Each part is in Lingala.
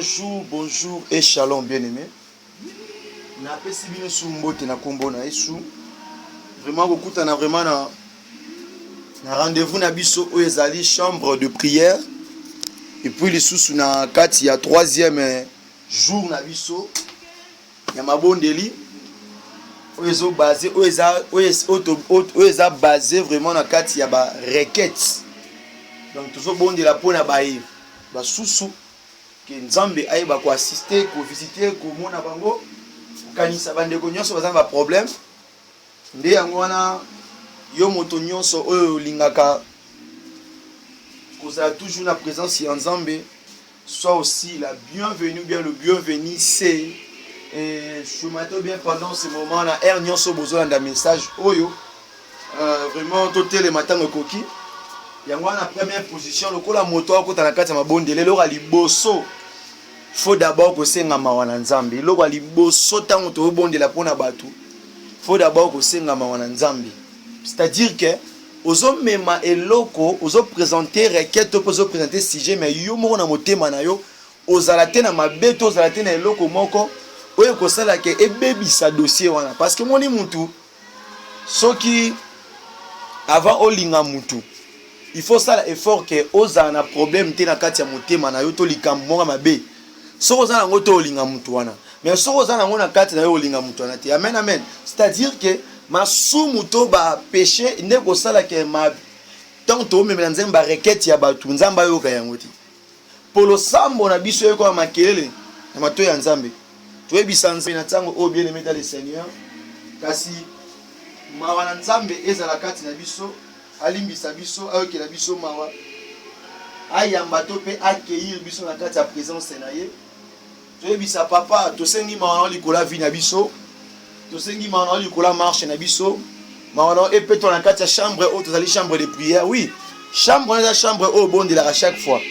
Bonjour, bonjour et shalom bien-aimé. Na pesi bino su mbote na kombo na Yesu. Vraiment kokutana vraiment na rendez-vous na biso oyo ezali chambre de prière. Et puis lisusu na kati ya troisième jour na biso ya mabondeli oyo ezo basé oyo eza basé vraiment na kati ya ba requête. Donc tozo bondela pona baye basusu que Nzambe ayeba ko assister, ko visiter, ko mona bango, kanisa bandeko nyonso bazana ba problème. Nde yango wana yo moto nyonso oyo lingaka kozala toujours na présence ya Nzambe, soit aussi la bienvenue, bien le bienvenu c'est je m'attends bien pendant ce moment là air nyonso besoin d'un message oyo vraiment totel le matin koki. Yango wana première position lokola moto akota na kati ya mabondele loko liboso faut d'abord ko senga mawana Nzambe loko liboso tango to bondela pona batu faut d'abord ko senga mawana Nzambe, c'est-à-dire que ozo mema eloko ozo présenter requête ozo présenter sujet mais yo moko na motema na yo ozala te na mabeto ozala te na eloko moko oyo ko sala ke ebebisa dossier wana parce que moni mutu soki avant olinga mutu il faut ça l'effort que oza na problème te na kati ya motema na yo to likambo mabe so oza na ngoto olinga mutu wana mais so oza na ngona kati na yo olinga mutu wana te. Amen amen, c'est-à-dire que masumu to ba péché nde ko sala ke ma tant to même nzemba ba requête ya batu nzamba yo ka yango ti polo sambo na biso yo ko makelele na mato ya Nzambe to ebisa Nzambe na tango o bien aimé dans le Seigneur kasi mawana Nzambe ezala kati na biso alimbisa biso ayokela biso mawa ayamba to pe accueillir biso na kati ya présence na ye toyebisa papa tosengi mawa likola vie na biso tosengi mawa likola marche na biso mawa epeto na kati ya chambre o tozali chambre de prière. Oui, chambre na chambre o bondela à chaque fois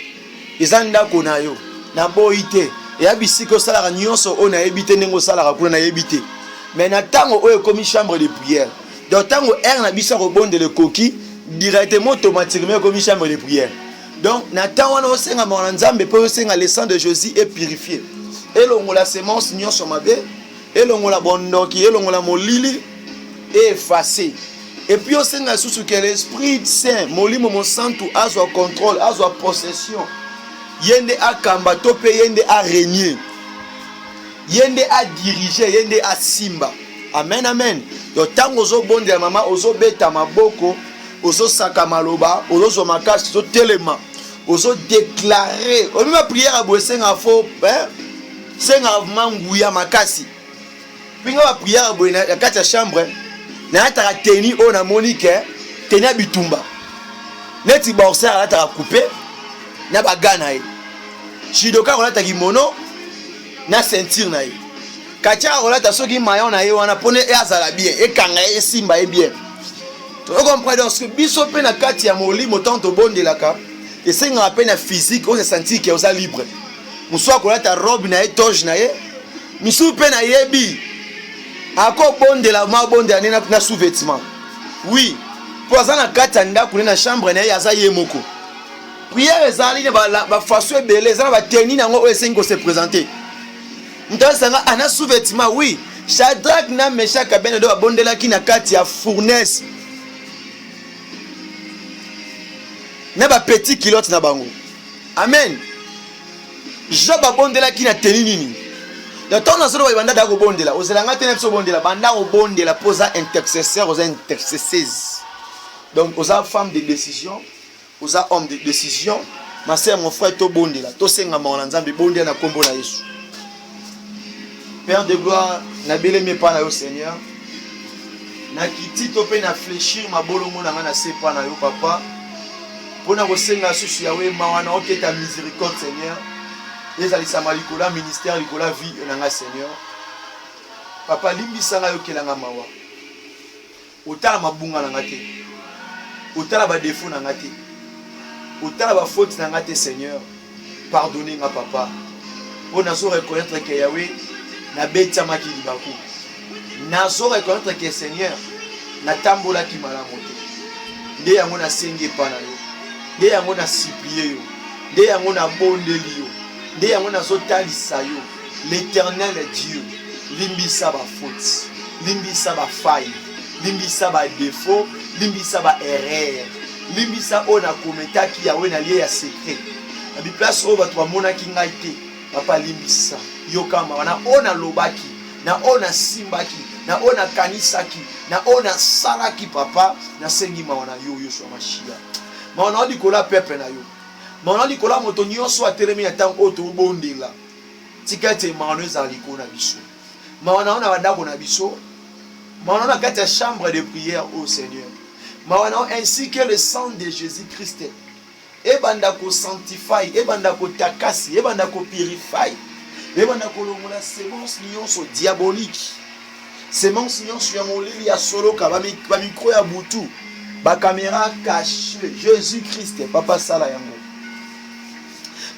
ezanda kona yo na boite ya bisiko sala nyonso o na ebite nengo sala kuna na ebite mais na tango o ekomi chambre de prière donc tango na biso rebondele koki directement automatiquement comme chambre de prière. Donc Nathan wana osenga mwana Nzambe pe osenga le sang de Jésus est purifié. Et la semence nyonso mabe, et la bondoki, et la molili est effacé. Et puis osenga susu que l'Esprit Saint, molimo mon santu azo contrôle, azo possession. Yende a kamba to pe yende a régner. Yende a diriger, yende a simba. Amen amen. Donc tango zo bonde ya mama ozo beta maboko ozo saka maloba ozo makasi ozo telema ozo déclarer o même prière a bosenga fo senga manguya makasi pinga ba prière bo na kati ya chambre na ataka teni o na monique teni bitumba neti boxer ala ta couper na bagana e shidoka ko lata kimono na ceinture na e kacha ko lata soki maillot na e wana pone e azala bien e kanga e simba e bien. Vous comprenez donc ce biso pe na kati ya molimo tanto bondelaka et c'est nga peine physique on se sentir que osa libre muswa ko lata robe na etoge na ye misu pe na yebi ako bondela ma bondela na sous-vêtement. Oui, pour ça na kati ya ndako na chambre na ye aza ye moko prière ezali ba façon ebele ezala ba tenir nango osengi ko se présenter ntosanga ana sous-vêtement. Oui, Shadrach na Meshach Abednego ba bondela ki na kati ya fournaise na ba petit kilote na bango. Amen. Job abondela ki na teni nini le temps na solo ba banda da ko bondela ozelanga tena so bondela banda ko bondela posa intercesseur aux intercesseuses. Donc aux femmes de décision aux hommes de décision ma sœur mon frère to bondela to senga ma Nzambe bondela na kombo na Yesu. Père de gloire na beleme pa na yo Seigneur na kiti to pe na fléchir ma bolongo na na sepa na yo papa pona kosenga susu yawe mawana oketa miséricorde Seigneur ezalisa malikola ministère likola vie na nga Seigneur papa limbisa nga yokelanga mawa otala mabunga na nga te otala ba défaut na nga te otala ba faute na nga te Seigneur pardonnez nga papa pona so reconnaître que yawe na betia makili baku na so reconnaître que Seigneur na tambola ki malamu te nde yango na senge pa na yo nde yango na supplier yo nde yango na bondeli yo nde yango nazotalisa yo l'éternel Dieu limbisa bafaute, limbisa bafaille, limbisa badéfaut, limbisa baerreur, limbisa oyo nakometaki yawe na lie ya secret na biplace oyo bato bamonaki ngai te. Papa limbisa yo kama wana oyo nalobaki, na oyo nasimbaki, na oyo nakanisaki, na oyo nasalaki. Papa nasengi mawa na yo Yoshua Mashia, mawa na yo likolo ya peuple na yo, mawa na yo likolo ya moto nyonso atelemi na ntango oyo tobondela. Tika ete mawa na yo ezala likolo na biso, mawa na yo na bandako na biso, mawa na yo na kati ya chambre de prière au Seigneur, mawa na yo ainsi que le sang de Jésus-Christ ebanda ko sanctify, ebanda ko takasi, ebanda ko purify, ebanda ko longola semence nyonso diabolique, semence nyonso ya molili ya soloka ba micro ya butu, ba caméra cachée. Jésus-Christ papa sala yango.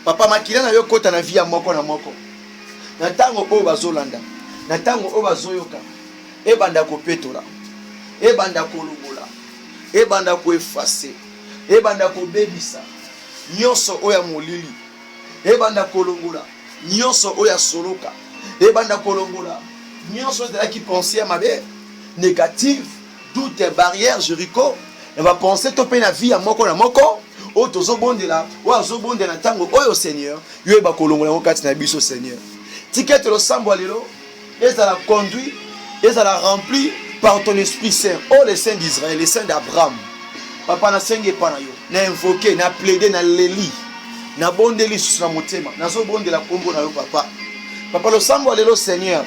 Papa makila na yo kota na vie ya moko na moko, na tango oyo bazolanda, na tango oyo bazoyoka, ebanda ko petola, ebanda ko longola, ebanda ko effacer, ebanda ko bebisa nyonso oya molili, ebanda kolongola nyonso oya soloka, ebanda kolongola nyonso ezalaki pensée ya mabe négative, doute, barrière, Jéricho, on va penser to pe na vie ya moko na moko o tozobondela o azobondela ntango oyo Seigneur yo eba kolongola ngo kati na biso Seigneur. Tikete lo sambo lelo ezala conduit, ezala rempli par ton Esprit Saint, oh le Saint d'Israël, le Saint d'Abraham. Papa na senge pa na yo, na invoquer, na plaider, na leli, na bondeli sous na motema, na zo bondela kombo na yo papa. Papa lo sambo lelo Seigneur,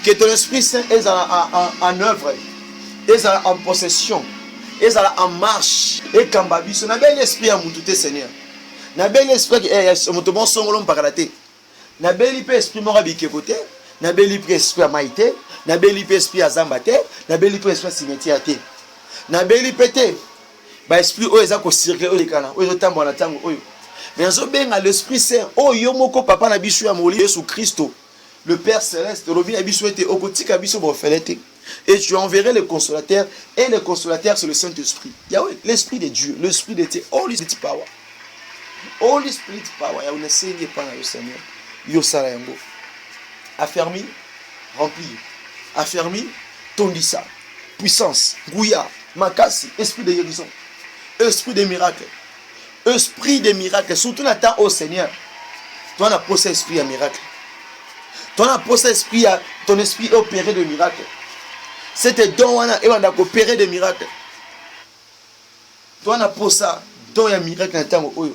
que ton Esprit Saint est en œuvre, est en possession, est en marche, et kamba biso na bel esprit à mututé Seigneur. Na bel esprit que moto bon songolo mpakalate. Na bel esprit mora bikekote, na bel esprit à maïté, na bel esprit à zambate, na bel esprit à cimetière te. Na bel pété ba esprit oyo eza ko circuler oyo kana oyo tambo na tango oyo mais nzo benga l'Esprit Saint oyo moko papa na biso ya moli Jésus Christo le Père céleste lobi na biso ete okotika biso bo felete et tu enverrais le consolateur et le consolateur c'est le Saint-Esprit Yahweh l'Esprit de Dieu, l'Esprit de Dieu, Holy Spirit power, Holy Spirit power ya unesenge pa na yo Seigneur yo sala yango affermi rempli affermi tondisa puissance nguya makasi esprit de guérison, esprit de miracle, esprit de miracle, surtout dans le temps au Seigneur. Toi, on a posé esprit à miracle. Toi, on a posé esprit à ton esprit opérer de miracle. C'était don, on a opéré de miracle. Toi, on a posé don et miracle dans le temps où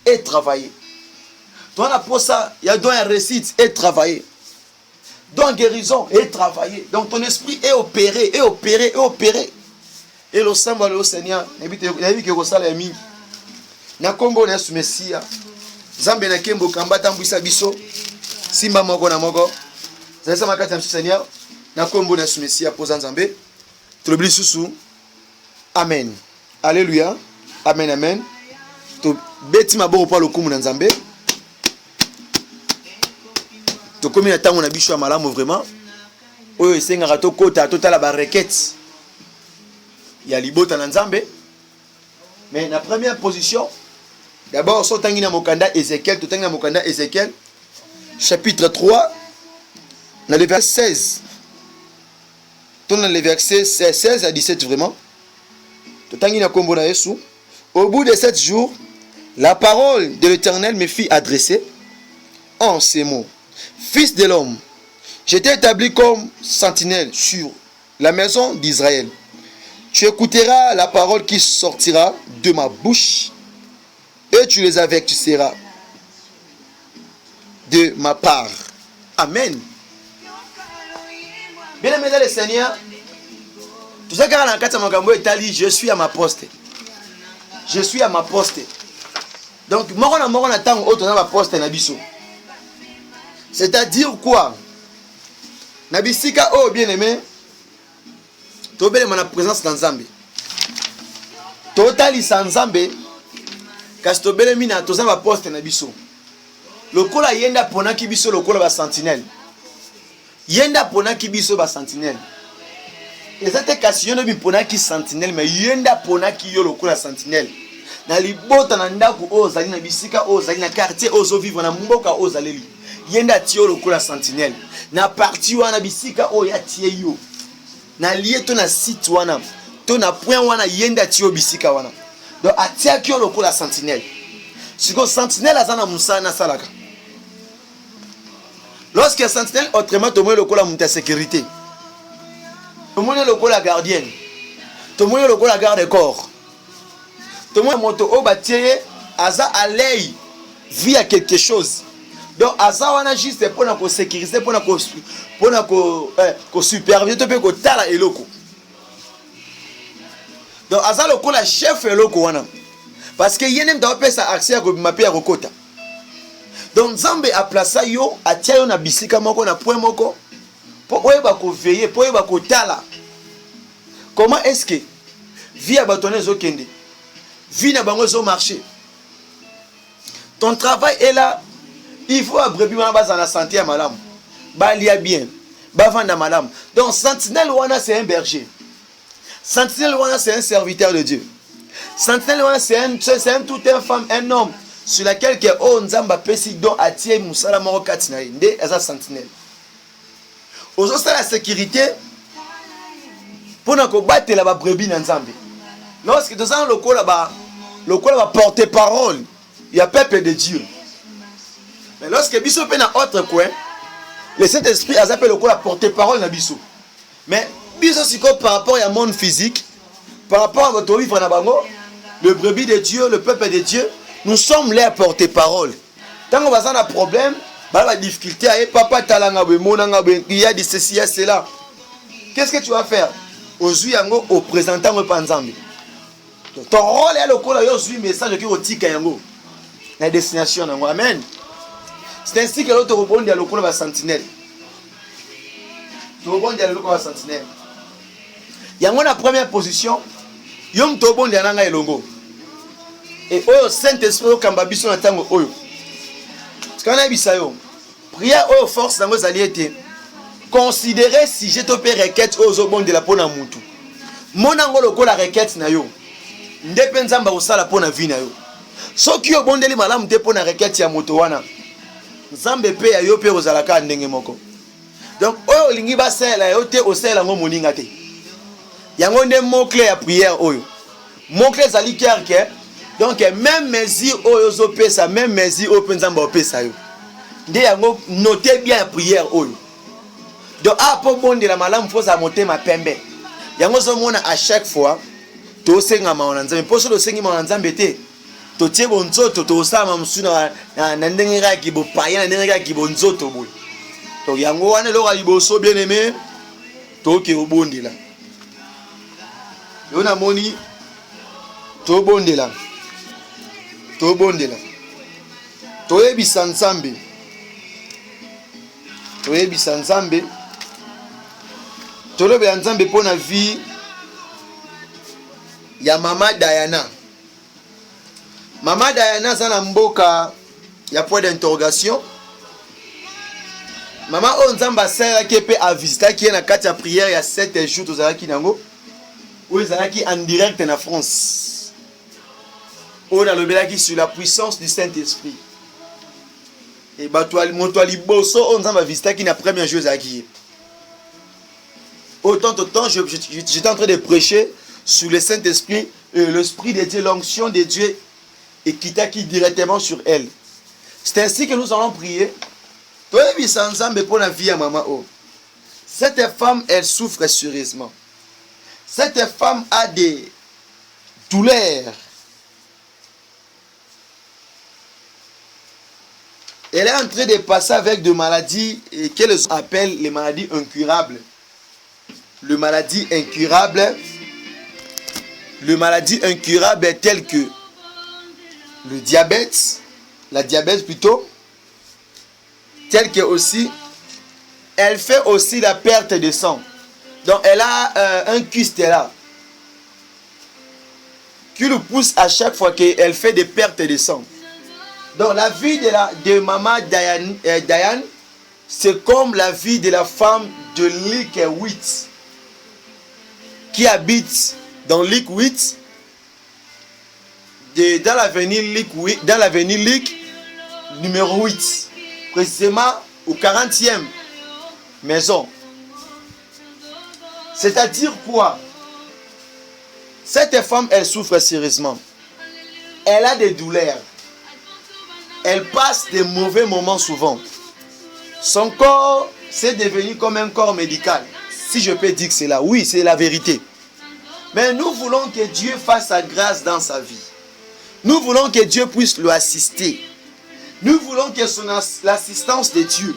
et travailler. Toi, on a posé il y a don et récite et travailler. Don guérison et travailler. Donc ton esprit est opéré, est opéré, est opéré. Et le symbole au Seigneur, il a vu que vous savez mis. Na kombo na Messia. Zambe na kembo kamba tambwisa biso. Simba moko na moko. Zasa makata Seigneur. Na kombo na Messia poza Nzambe. Tulobili susu. Amen. Alléluia. Amen amen. To beti maboko pa lokumu na Nzambe. To komi na tango na biso ya malamu vraiment. Oyo esengaka to kota to tala ba requête. Ya libota na Nzambe. Mais la première position, d'abord, so tangi na mokanda Ézéchiel, to tangi na mokanda Ézéchiel, chapitre 3, dans le verset 16. Dans le verset 16 à 17 vraiment. To tangi na kombo na Yesu. Au bout de 7 jours, la parole de l'Éternel me fit adresser en ces mots. Fils de l'homme, je t'ai établi comme sentinelle sur la maison d'Israël. Tu écouteras la parole qui sortira de ma bouche et tu les avertiras de ma part. Amen. Bien aimé dans le Seigneur, tout ça car dans le magambo etali, je suis à ma poste. Je suis à ma poste. Donc moko na tango auto na ma poste na biso. C'est-à-dire quoi? Na bisika oh bien aimé. Tobele mana présence dans Nzambe. Totali sans Nzambe. Kasi tobele mina toza ba poste na biso. Lokola yenda pona ki biso lokola ba sentinelle. Yenda pona ki biso ba sentinelle. Et cette question ne bi pona ki sentinelle mais yenda pona ki yo lokola sentinelle. na libota na ndako ozali na bisika ozali na quartier ozo vivre na mboka ozaleli yenda tio lokola sentinelle na parti wana bisika oya tie yo na lié to na site wana to na point wana yenda tio bisika wana donc atia kio lokola sentinelle siko sentinelle azana musana salaka lorsque sentinelle autrement tomoye lokola muta sécurité tomoye lokola gardienne tomoye lokola garde corps tomoye moto o batie aza à l'œil via quelque chose donc aza wana juste pour na ko sécuriser pour na ko superviser to pe ko tala eloko donc aza lokola chef eloko wana parce que yene mta pesa accès à ko mape ya kokota donc Nzambe a placé yo atia yo na bisika moko na point moko pour oyeba ko veiller pour oyeba ko tala comment est-ce que via batone zo kende vie na bango zo marcher ton travail est là il faut abrebi wana baza na santé ya malamu balia bien bavanda malamu donc sentinelle wana c'est un berger sentinelle wana c'est un serviteur de Dieu sentinelle wana c'est un tout un femme un homme sur laquelle que o Nzamba pesi don atie musala moko kati na nde eza sentinelle ozo sala sécurité pour na ko batela ba brebis na Nzambe lorsque tu sens lokola ba porte-parole il y a peuple de Dieu mais lorsque biso pe na autre coin le Saint-Esprit a appelé lokola porte-parole na biso mais biso siko par rapport à monde physique par rapport à votre vivre na bango le brebis de Dieu le peuple de Dieu nous sommes les porte-parole. Tant qu'on va avoir un problème, la difficulté, papa talanga il y a des ceci, il y a cela. Qu'est-ce que tu vas faire? Au présentant au Panzambi. Ton rôle est le col à message qui est au la destination. Amen. C'est ainsi que l'autre rebondit à l'ocolo à sentinelle. Tu rebondis à l'ocolo à sentinelle. Il y a la première position. Yom tobondi à nanga elongo. Et au Saint-Esprit au Kambabiso na tango oyo. Skana bisayo. Prière au force dans vos alliés. Considérez si j'ai topé requête aux obons de la pona mutu. Monango loko la requête na yo. Ndepenza mba osala pona vie na yo. Soki yo bondeli malamu te pona requête ya moto wana. Nzambe pe ya yo pe ozalaka ndenge moko. Donc oyo lingi ba sala yo te osala ngo moninga te. Yango nde mot clé ya prière oyo. Mot clé zali kerke. Donc même mesure oyo pesa même mesure o penzamba opesa yo nde yango notez bien la prière oyo donc apo bonde la malamu foza motema pembe yango zo mona à chaque fois to senga maona nzambe poso lo sengi maona nzambe te to tie bonzoto to osama musuna na ndenge ga ki bo paya na ndenge ga ki bonzoto boy to yango wana lo ga liboso bien aimé to ke obondela yo na moni to bondela tobondela toyebisa Nzambe tolobela Nzambe mpo na vie ya mama Diana aza na mboka ya point d'interrogation mama oyo Nzambe asalelaki mpe avisitaki ye na kati ya prière ya 7 jours tozalaki nango oyo ezalaki en direct na France. On a le sur la puissance du Saint-Esprit. Et Motoali Bosso, on a visité qui n'a première chose à qui. Autant de temps, j'étais en train de prêcher sur le Saint-Esprit, l'Esprit de Dieu, l'onction de Dieu, et qui qui directement sur elle. C'est ainsi que nous allons prier. Toi, ensemble pour la vie à maman. Cette femme, elle souffre sérieusement. Cette femme a des douleurs. Elle est en train de passer avec des maladies qu'elle appelle les maladies incurables. Le maladie incurable est tel que le diabète, la diabète plutôt, tel que aussi, elle fait aussi la perte de sang. Donc elle a un kyste là, qui le pousse à chaque fois qu'elle fait des pertes de sang. Donc la vie de maman Diane, c'est comme la vie de la femme de Luc 8 qui habite dans Luc 8. dans l'avenue Lick, oui, dans l'avenue Lick, numéro 8, précisément au 40e maison. C'est-à-dire quoi? Cette femme, elle souffre sérieusement. Elle a des douleurs. Elle passe des mauvais moments souvent. Son corps, c'est devenu comme un corps médical. Si je peux dire que c'est là, oui, c'est la vérité. Mais nous voulons que Dieu fasse sa grâce dans sa vie. Nous voulons que Dieu puisse lui assister. Nous voulons que l'assistance de Dieu.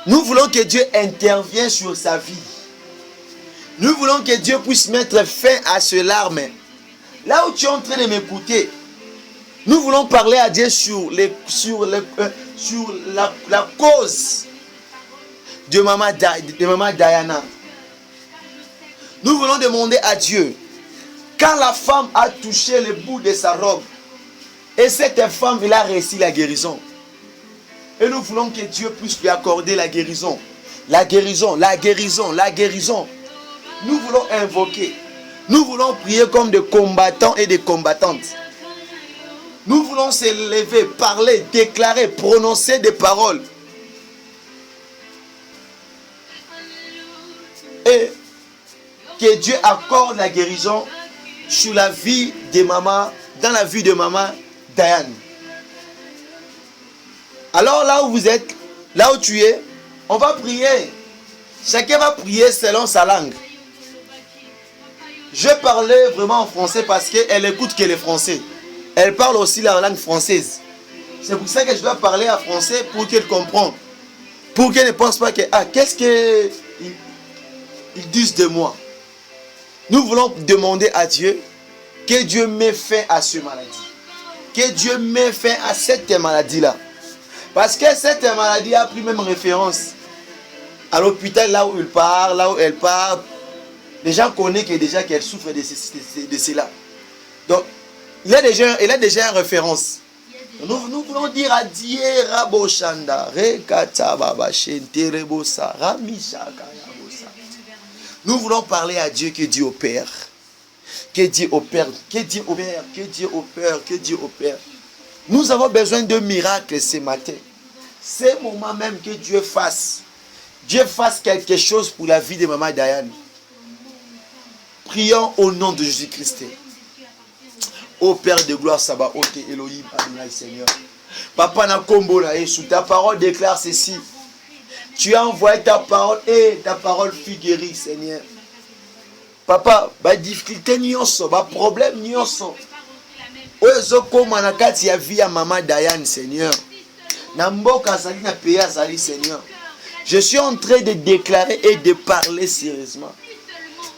Nous voulons que Dieu intervienne sur sa vie. Nous voulons que Dieu puisse mettre fin à ce larme. Là où tu es en train de m'écouter, nous voulons parler à Dieu sur la cause de Maman Diana. Nous voulons demander à Dieu, quand la femme a touché le bout de sa robe, et cette femme, elle a réussi la guérison. Et nous voulons que Dieu puisse lui accorder la guérison. La guérison, la guérison, la guérison. Nous voulons invoquer. Nous voulons prier comme des combattants et des combattantes. Nous voulons se lever, parler, déclarer, prononcer des paroles. Et que Dieu accorde la guérison sur la vie de maman, dans la vie de maman Diane. Alors là où vous êtes, là où tu es, on va prier. Chacun va prier selon sa langue. Je parlais vraiment en français parce qu'elle écoute que les français. Elle parle aussi la langue française. C'est pour ça que je dois parler en français pour qu'elle comprenne. Pour qu'elle ne pense pas que, qu'est-ce qu'ils disent de moi. Nous voulons demander à Dieu que Dieu met fin à cette maladie. Que Dieu met fin à cette maladie-là. Parce que cette maladie a pris même référence à l'hôpital là où il part, là où elle part. Les gens connaissent déjà qu'elle souffre de cela. Donc, il a déjà une référence. Nous voulons dire à Dieu, Raboshanda, Rekata Baba Shente Rebosa, Ramishaka Yabosa. Nous voulons parler à Dieu, que Dieu opère. Que Dieu opère, que Dieu opère, que Dieu opère, que Dieu opère. Nous avons besoin de miracles ce matin. C'est le moment même que Dieu fasse quelque chose pour la vie de Maman Diane. Prions au nom de Jésus-Christ. Ô Père de gloire, Sabaoth, Elohim, Adonai, Seigneur. Papa Nakombo, sous ta parole déclare ceci. Tu as envoyé ta parole et ta parole fut guérie, Seigneur. Papa, ba difficulté nyonso, ba problème nyonso. Ozo koma na kati ya vie ya Maman Diane, Seigneur. Na mboka azali na pays azali, Seigneur. Je suis en train de déclarer et de parler sérieusement.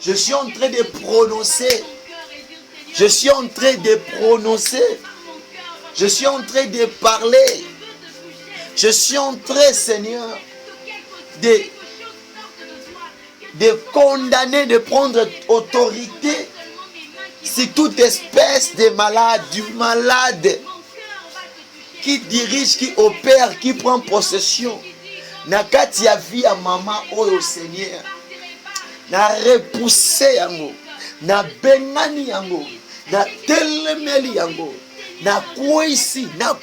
Je suis en train de prononcer. Je suis en train de prononcer. Je suis en train de parler. Je suis en train, Seigneur, de condamner, de prendre autorité sur toute espèce de malade, du malade qui dirige, qui opère, qui prend possession. Nakati ya vie ya maman oyo, Seigneur. Na repoussé yango, na bengani yango, na telemeli yango, na kwesi, na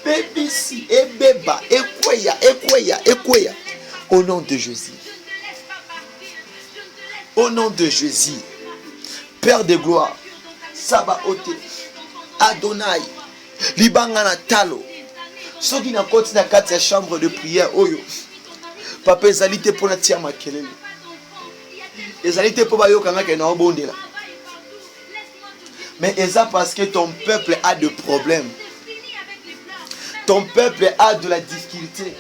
bebisi, ebeba, ekweya. Au nom de Jésus. Au nom de Jésus. Père de gloire, Sabaoth, Adonai, Libanga na talo. Soki na koti na kati ya chambre de prière oyo. Papa ezali te pona tia makelele. Ezali te po ba yo kanga ke na obondela. Mais eza parce que ton peuple a de problèmes. Ton peuple a de la difficulté.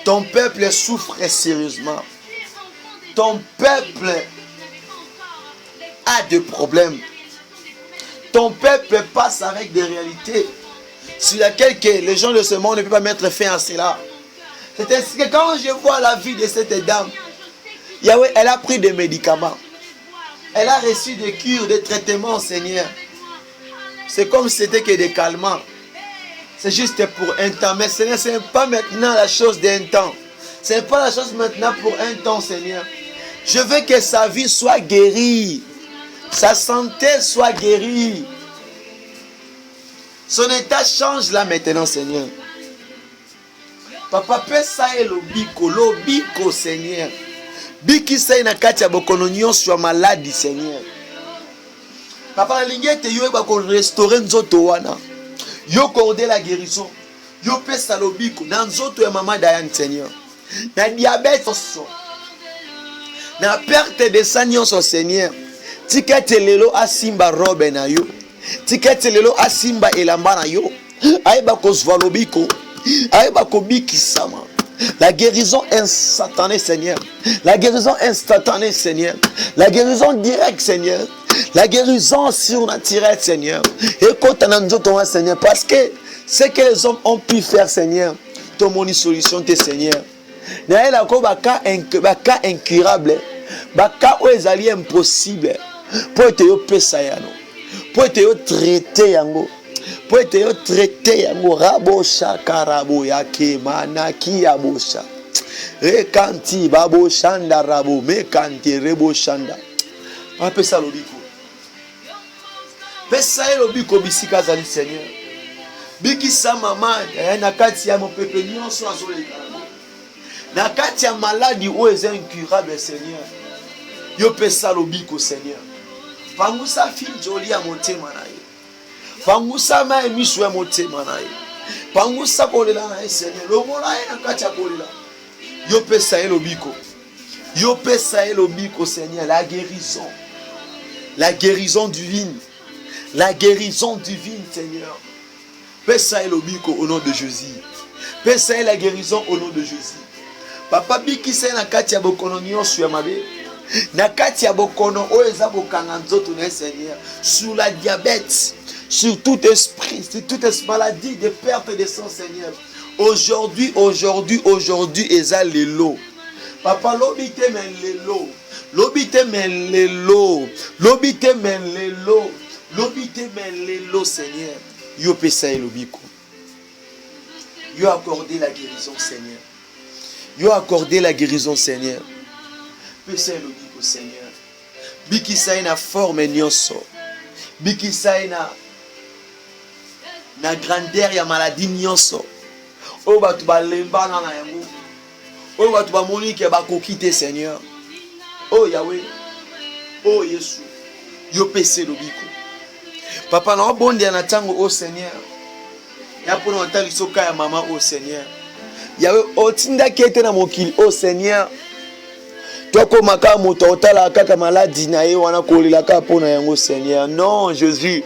Ton peuple souffre sérieusement. Ton peuple a de problèmes. Ton peuple passe avec des réalités sur lesquelles les gens de ce monde ne peuvent pas mettre fin à cela. C'est ainsi que quand je vois la vie de cette dame, Yahweh, elle a pris des médicaments. Elle a reçu des cures, des traitements, Seigneur. C'est comme si c'était que des calmants. C'est juste pour un temps. Mais Seigneur, ce n'est pas maintenant la chose d'un temps. Ce n'est pas la chose maintenant pour un temps, Seigneur. Je veux que sa vie soit guérie. Sa santé soit guérie. Son état change là maintenant, Seigneur. Papa, pesa e lobiko, Seigneur. Biki sa na kati ya bokono nyonso ya maladi, Seigneur. Papa, la lingete yo eba ko restaurer nzoto wana. Yo cordé la guérison. Yo pesa lobiko na nzoto ya mama Diane, Seigneur. Na diabète, na perte de sang nyonso, Seigneur. Tikete lelo asimba robe na yo. Tikete lelo asimba elamba na yo. Aiba kozwa lobiko. Aiba kobiki sama. La guérison instantanée, Seigneur. La guérison instantanée, Seigneur. La guérison directe, Seigneur. La guérison surnaturelle, Seigneur. Écoute, Seigneur, parce que ce que les hommes ont pu faire, Seigneur, ton moni solution, tes Seigneur. Naël baka incurable, baka oezali impossible. Pour te yo pesa yano, pour te yo traiter yango. Pour te traiter yango rabo shaka rabo yake manaki abosha rekanti babo shanda rabo mekanti rebo shanda apesa lobiko pesa lobiko bisika zali, Seigneur. Bikisa mama na kati ya mopepe nyonso azoleka na kati ya maladi oyo incurable, Seigneur. Yo pesa lobiko, Seigneur. Pangusa fille joli ya motema na ye. Pangusa ma emisu ya motema na ye. Pangusa kolela na ye, Seigneur. Lomola ye na kati ya kolela. Yo pesa ye lobiko. Yo pesa ye lobiko, Seigneur. La guérison. La guérison divine. La guérison divine, Seigneur. Pesa ye lobiko au nom de Jésus. Pesa ye la guérison au nom de Jésus. Papa bikisa na kati ya bokono nyonso ya mabe. Na kati ya bokono o eza bokanga nzoto na Seigneur. Sur la diabète, sur tout esprit, sur toute maladie de perte de sang, Seigneur. Aujourd'hui, eza lelo. Papa lobite men lelo. Lobite men lelo. Lobite men lelo. Lobite men lelo, Seigneur. Yo pesa lobiko. Yo accordé la guérison, Seigneur. Yo accordé la guérison, Seigneur. Pesa lobiko, Seigneur. Bikisa na forme nyonso. Bikisa na grandeur ya maladie nyonso. O batu balemba na yango. O batu ba monike ba kokite, Seigneur. Oh Yahweh. Oh Yesu. Yo pesa lobiko. Papa na bonde na tango, oh Seigneur. Ya pour entendre soka ya maman, oh Seigneur. Yahweh otinda kete na mokili, oh Seigneur. Toi comme maka moto otala kaka maladie na ye wana kolela ka pona yango, Seigneur. Non, Jésus.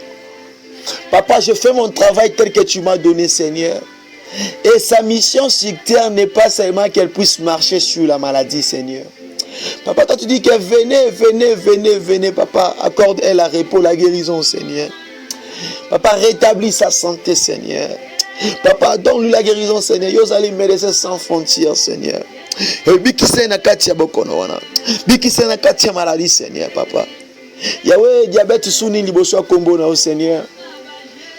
Papa, je fais mon travail tel que tu m'as donné, Seigneur. Et sa mission sur terre n'est pas seulement qu'elle puisse marcher sur la maladie, Seigneur. Papa, toi tu dis que venez, Papa, accorde-elle la repos, la guérison, Seigneur. Papa, rétablis sa santé, Seigneur. Papa, donne-lui la guérison, Seigneur. Yo allez médecins sans frontières, Seigneur. Et bikise na kati ya bokono wana. Bikise na kati ya maladie, Seigneur, Papa. Yahweh, diabète souni liboso kombo na, Seigneur.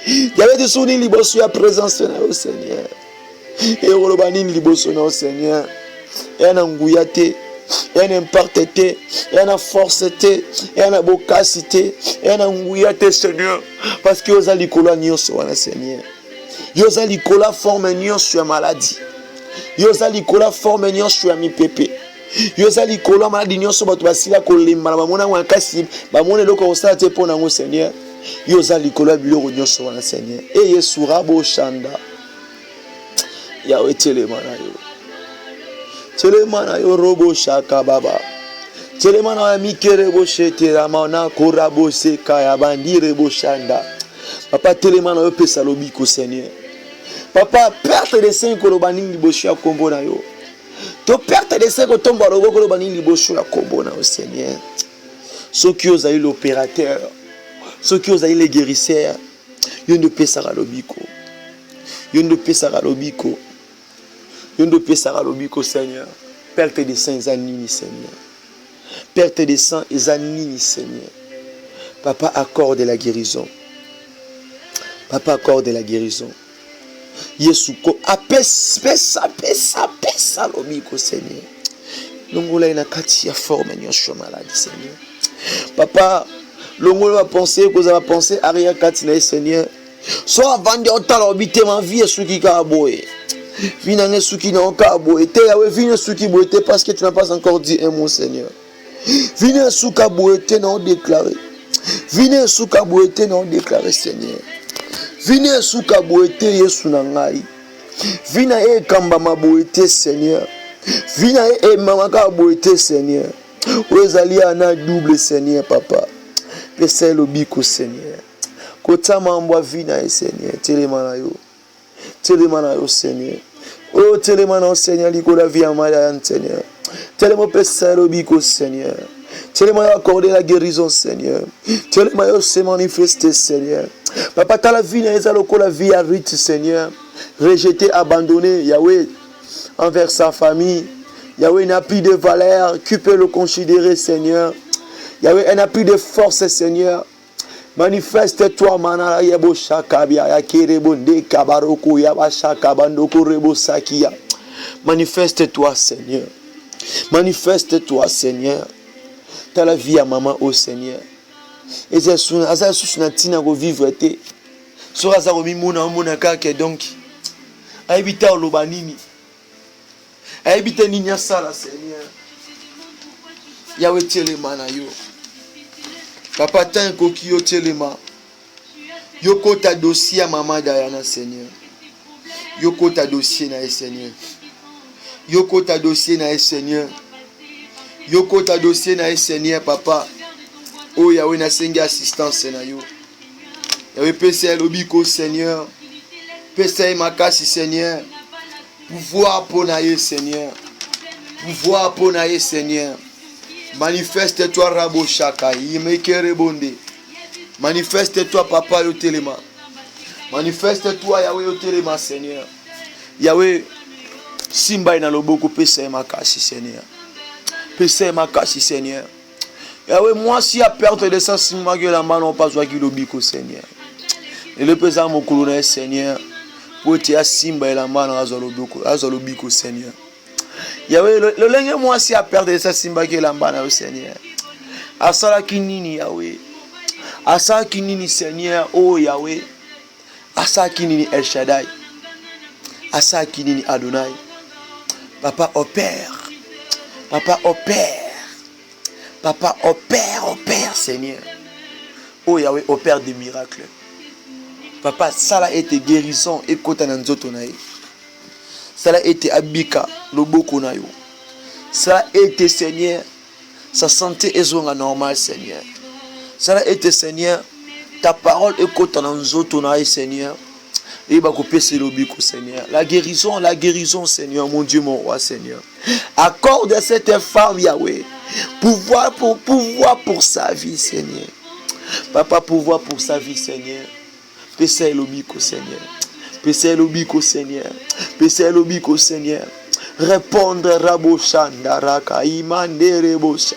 Diabète souni liboso ya présence na, Seigneur. Et rolobani liboso na, Seigneur. Et na nguya te. Il y a imparté, il y a force, il y a bocacité, il y a ngouillate, Seigneur. Parce que vous allez coller nyonso wana, Seigneur. Vous allez coller forme nyonso ya maladie. Vous allez coller forme nyonso ya mipepe. Vous allez coller maladie nyonso batu basila kolemba na bamona wakasi, bamona loko osala te pona ngo, Seigneur. Vous allez coller biloko nyonso wana, Seigneur. Et Yesu rabo shanda. Yahweh telemana yo. Telemana yo robo shaka baba. Telemana ya mikerebo shete ramana korabo seka ya bandire bo shanda. Papa telemana yo pesa lobiko, Seigneur. Papa perte de sein ko lobani liboshi ya kombo na yo. To perte de sein ko tomba lobo ko lobani liboshi ya kombo na yo, Seigneur. Ceux qui ont eu l'opérateur, ceux qui ont eu les guérisseurs, yo ne pesa lobiko. Yo ne pesa lobiko. Yondo pesara lobiko, Seigneur. Perte de sang et Seigneur. Perte de sang et Seigneur. Papa, accorde la guérison. Papa, accorde la guérison. Yesuko, pesa lobiko, Seigneur. Longola ina kati ya forme nyosho maladi, Seigneur. Papa, Longo va penser que vous avez pensé arrière katina Seigneur. Soit avant de otala obité ma vie suki ka boye. Vinane suki na ka boye. Te yawe vine suki boye parce que tu n'as pas encore dit un mot Seigneur. Vine suka boye te na déclarer. Vine suka boye te na déclarer Seigneur. Vine suka boye te Yesu na ngai. Vina e kamba maboye te Seigneur. Vina e mama ka boye te Seigneur. Ozali ana double Seigneur papa. Pesa lobiko Seigneur. Kota mambwa vina e Seigneur. Telemana yo. Telemana yo Seigneur. Oh telemana Seigneur liko la vie amaya Seigneur. Telemana pesa lobiko Seigneur. Telemana accorder la guérison Seigneur. Telemana se manifester Seigneur. Papa ta la vie na ezaloko la vie à rite Seigneur. Rejeté, abandonné Yahweh envers sa famille. Yahweh n'a plus de valeur. Qui peut le considérer Seigneur? Yahweh n'a plus de force Seigneur. Manifeste-toi manara yebo shakabia yakirebonde kabaroko yabashakabandoko rebo sakia. Manifeste-toi Seigneur. Manifeste-toi Seigneur. T'as la vie à maman au Seigneur. Et c'est sous natina go vivre te. Sora za romi mona mona kake donc. Aibita olobanini. Aibita ninya sala Seigneur. Yahweh telema na yo. Papa tan koki yo telema. Yoko ta dossier à maman Diana Seigneur. Yoko ta dossier na Seigneur. Yoko ta dossier na Seigneur. Yoko ta dossier na Seigneur papa. Oh Yahweh na sengi assistance na yo. Yahweh pesa lobiko Seigneur. Pesa makasi Seigneur. Pouvoir pour naïe Seigneur. Pouvoir pour naïe Seigneur. Manifeste-toi Rabo Shaka. Yimekere bonde. Manifeste-toi Papa yo telema. Manifeste-toi Yahweh yo telema Seigneur. Yahweh Simba ina loboko pesa makasi Seigneur. Pesa makasi Seigneur. Yahweh moi si a perte de sens simba que la main non pas soit qui lobiko Seigneur. Et le pesa mon colonel Seigneur. Pour te Simba et la main azolobiko Seigneur. Yahweh le lenge moi si a perte de sens simba que la main au Seigneur. Asala kinini Yahweh. Asa kinini Seigneur, oh Yahweh. Asa kinini El Shaddai. Asa kinini Adonai. Papa opère. Papa opère. Papa opère Seigneur. Oh Yahweh opère des miracles. Papa ça a été guérison et kota na nzoto na ye. Ça a été abika loboko na yo. Ça a été Seigneur sa santé est normale Seigneur. Ça a été Seigneur, ta parole est côté dans nzoto na Seigneur. Et ba kopese lobiko Seigneur. La guérison Seigneur, mon Dieu, mon roi Seigneur. Accorde à cette femme Yahweh pouvoir pour sa vie Seigneur. Papa pouvoir pour sa vie Seigneur. Pese lobiko Seigneur. Pese lobiko Seigneur. Pese lobiko Seigneur. Répondre Rabosha Ndaraka Imande Rebosha.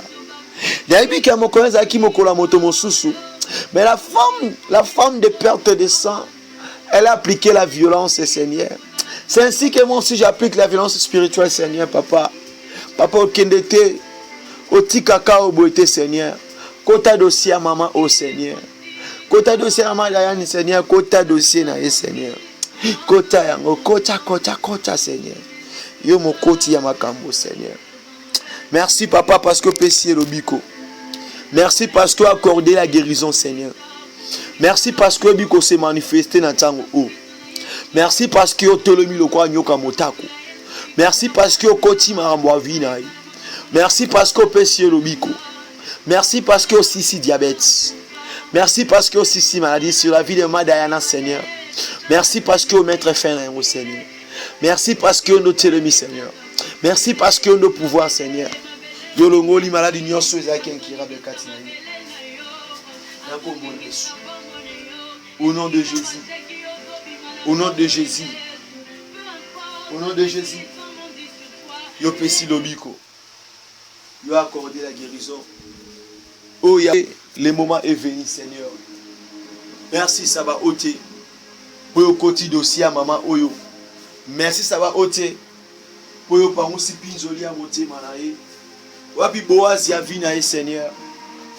D'habitude, mon collègue qui me colle moto mon sous. Mais la femme de perte de sang, elle a appliqué la violence, Seigneur. C'est ainsi que moi aussi j'applique la violence spirituelle, Seigneur, papa. Papa, au kendete, au tikaka, au boité, Seigneur. Kota dossier à maman, au Seigneur. Kota dossier à maman, Diane, Seigneur. Kota dossier na Seigneur. Kota yango, kota, Seigneur. Yo mo koti ya makambo, Seigneur. Merci papa parce que péché le bico. Merci parce que tu as accordé la guérison Seigneur. Merci parce que bico s'est manifesté dans tango o. Merci parce que tu as mis le quoi nyoka motako. Merci parce que koti marambo vina. Merci parce que péché le bico. Merci parce que aussi diabète. Merci parce que aussi maladie sur la vie de Madayana Seigneur. Merci parce que maître fin au Seigneur. Merci parce que nous t'aimons Seigneur. Merci parce que nous pouvoir Seigneur. Yolongoli maladie nyonso ezaki incurable katina. Au nom de Jésus. Au nom de Jésus. Au nom de Jésus. Yo pesi lobiko. Yo accordé la guérison. Oh Yahweh, le moment est venu Seigneur. Merci ça va ôter. Pour le côté dossier à maman Oyo. Merci ça va ôter. Pour le parent si pinzoli à moté manae. Wapi Boaz ya vina Seigneur.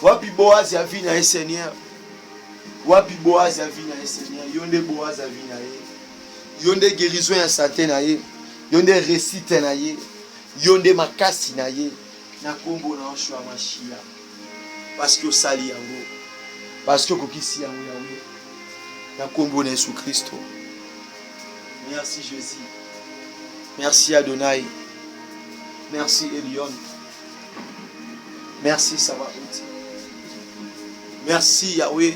Wapi Boaz ya vie na ye Seigneur. Wapi Boaz ya vie na ye Seigneur. Yonde Boaz ya vie na ye. Yonde guérison ya santé na ye. Yonde réussite na ye. Yonde makasi na ye. Na kombo na Yoshua Mashia. Parce que osali yango. Parce que kokisi yango yango. Na kombo na Jésus Christ. Merci Jésus. Merci Adonai. Merci Elion. Merci Sabaoth. Merci Yahweh.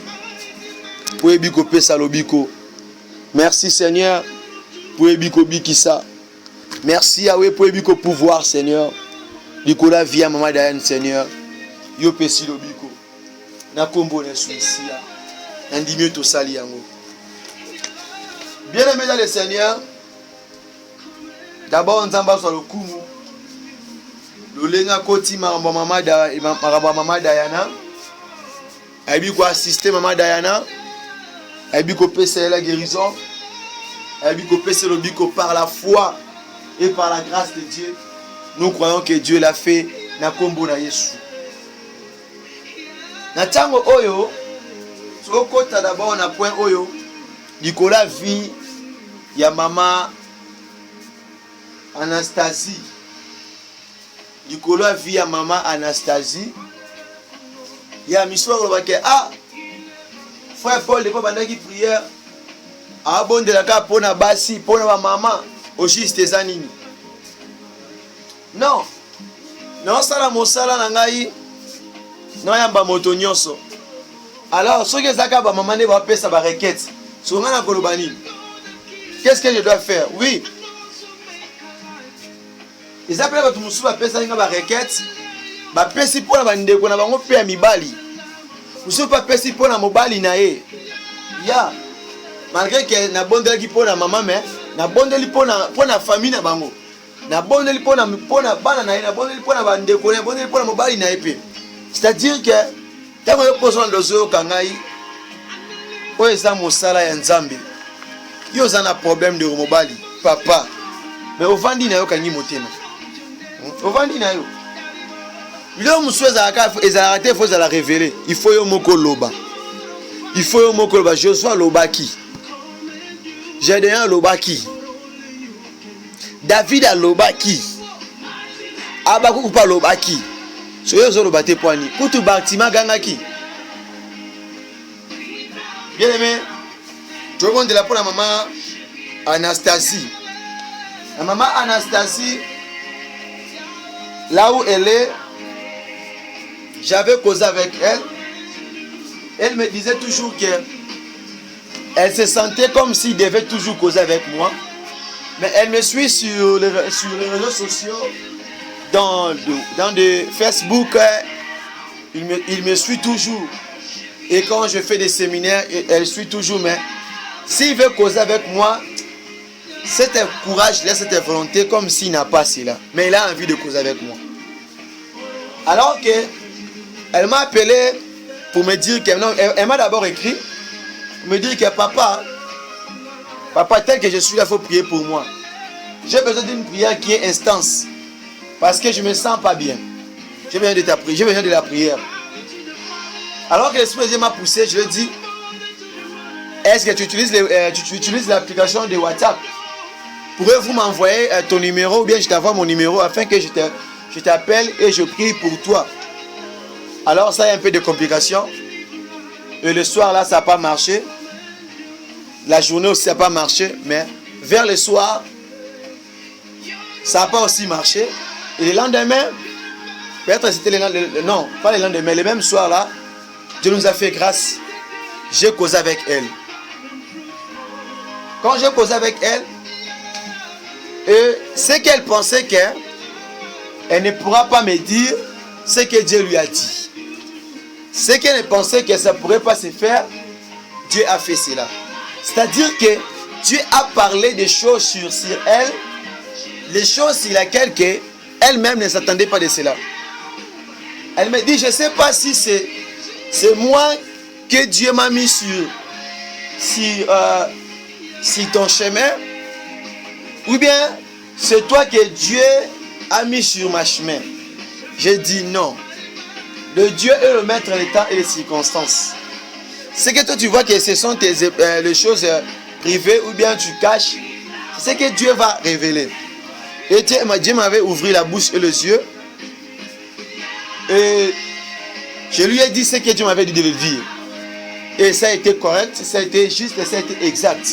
Pour ebiko pesa lobiko. Merci Seigneur. Pour ebiko bikisa. Merci Yahweh pour ebiko pouvoir Seigneur. Likola via Maman Diane Seigneur. Yo pesi lobiko. Na kombo na suisia. Ndimio to sali yango. Bien-aimé dans le Seigneur. D'abord nzamba sur le kumu. Lolenga koti maramba Maman Diana. Aibi ko assister Maman Diana. Aibi ko pesa la guérison. Aibi ko pesa lobiko par la foi et par la grâce de Dieu. Nous croyons que Dieu l'a fait na kombo na Yesu. Na tango oyo, sokota d'abord na point oyo, Nicolas vie ya Maman Anastasie. Nicolas vie ya Maman Anastasie. Ya miswa ko bake frère Paul de bandaki prière. Abonde la ka pona basi pona ba maman au juste zanini. Non. Non sala mosala na ngai. Non yamba moto nyonso. Alors ce que zaka ba maman ne va pesa ba requête. So ngana kolobani. Qu'est-ce que je dois faire? Oui. Ils appellent ba tumusu ba pesa nga ba requête. Ba pesi pona ba ndeko na bango pe ya mibali. Musu pa pesi pona mobali na ye. Ya. Malgré que na bondeli pona maman mais na bondeli pona famille na bango. Na bondeli pona bana na ye na bondeli pona ba ndeko na bondeli pona mobali na ye pe. C'est-à-dire que tant que pose en dozo kangai o eza mosala ya Nzambe. Yo zana problème de mobali papa. Mais ovandi na yo kangi motema. Ovandi na yo. Bilo musweza aka ezala te faut la révéler. Il faut yo moko loba. Il faut yo moko loba Joshua lobaki. Gédéon lobaki. David a lobaki. Abakou pa lobaki. So yo zo lobate poani. Kutu Bartima gangaki. Bien aimé. Tout le monde est là pour la maman Anastasie. La maman Anastasie, là où elle est, j'avais causé avec elle. Elle me disait toujours que elle se sentait comme s'il devait toujours causer avec moi. Mais elle me suit sur les réseaux sociaux, dans de Facebook. Il me suit toujours. Et quand je fais des séminaires, elle suit toujours. Mais s'il veut causer avec moi, c'est un courage, c'est une volonté comme s'il n'a pas cela. Mais il a envie de causer avec moi. Alors que elle m'a appelé pour me dire que non, elle m'a d'abord écrit pour me dire que papa, tel que je suis là, il faut prier pour moi. J'ai besoin d'une prière qui est instance. Parce que je ne me sens pas bien. J'ai besoin de ta prière, j'ai besoin de la prière. Alors que l'Esprit de Dieu m'a poussé, je lui ai dit, est-ce que tu utilises l'application de WhatsApp? Pourrais-vous m'envoyer ton numéro ou bien je t'envoie mon numéro afin que je t'appelle et je prie pour toi. Alors ça, il y a un peu de complications. Et le soir là, ça n'a pas marché. La journée aussi, ça n'a pas marché. Mais vers le soir, ça n'a pas aussi marché. Et le lendemain, peut-être c'était non, pas le lendemain, le même soir là, Dieu nous a fait grâce. J'ai causé avec elle. Quand j'ai causé avec elle, et ce qu'elle pensait qu'elle ne pourra pas me dire ce que Dieu lui a dit. Ce qu'elle pensait que ça ne pourrait pas se faire, Dieu a fait cela. C'est-à-dire que Dieu a parlé des choses sur elle, les choses sur lesquelles elle-même ne s'attendait pas de cela. Elle me dit, je ne sais pas si c'est moi que Dieu m'a mis sur ton chemin, ou bien c'est toi que Dieu a mis sur ma chemin. J'ai dit non. Le Dieu est le maître des temps et des circonstances. C'est que toi tu vois que ce sont les choses privées ou bien tu caches, c'est ce que Dieu va révéler. Et Dieu m'avait ouvert la bouche et les yeux. Et je lui ai dit ce que Dieu m'avait dit de le dire. Et ça a été correct, ça a été juste et ça a été exact.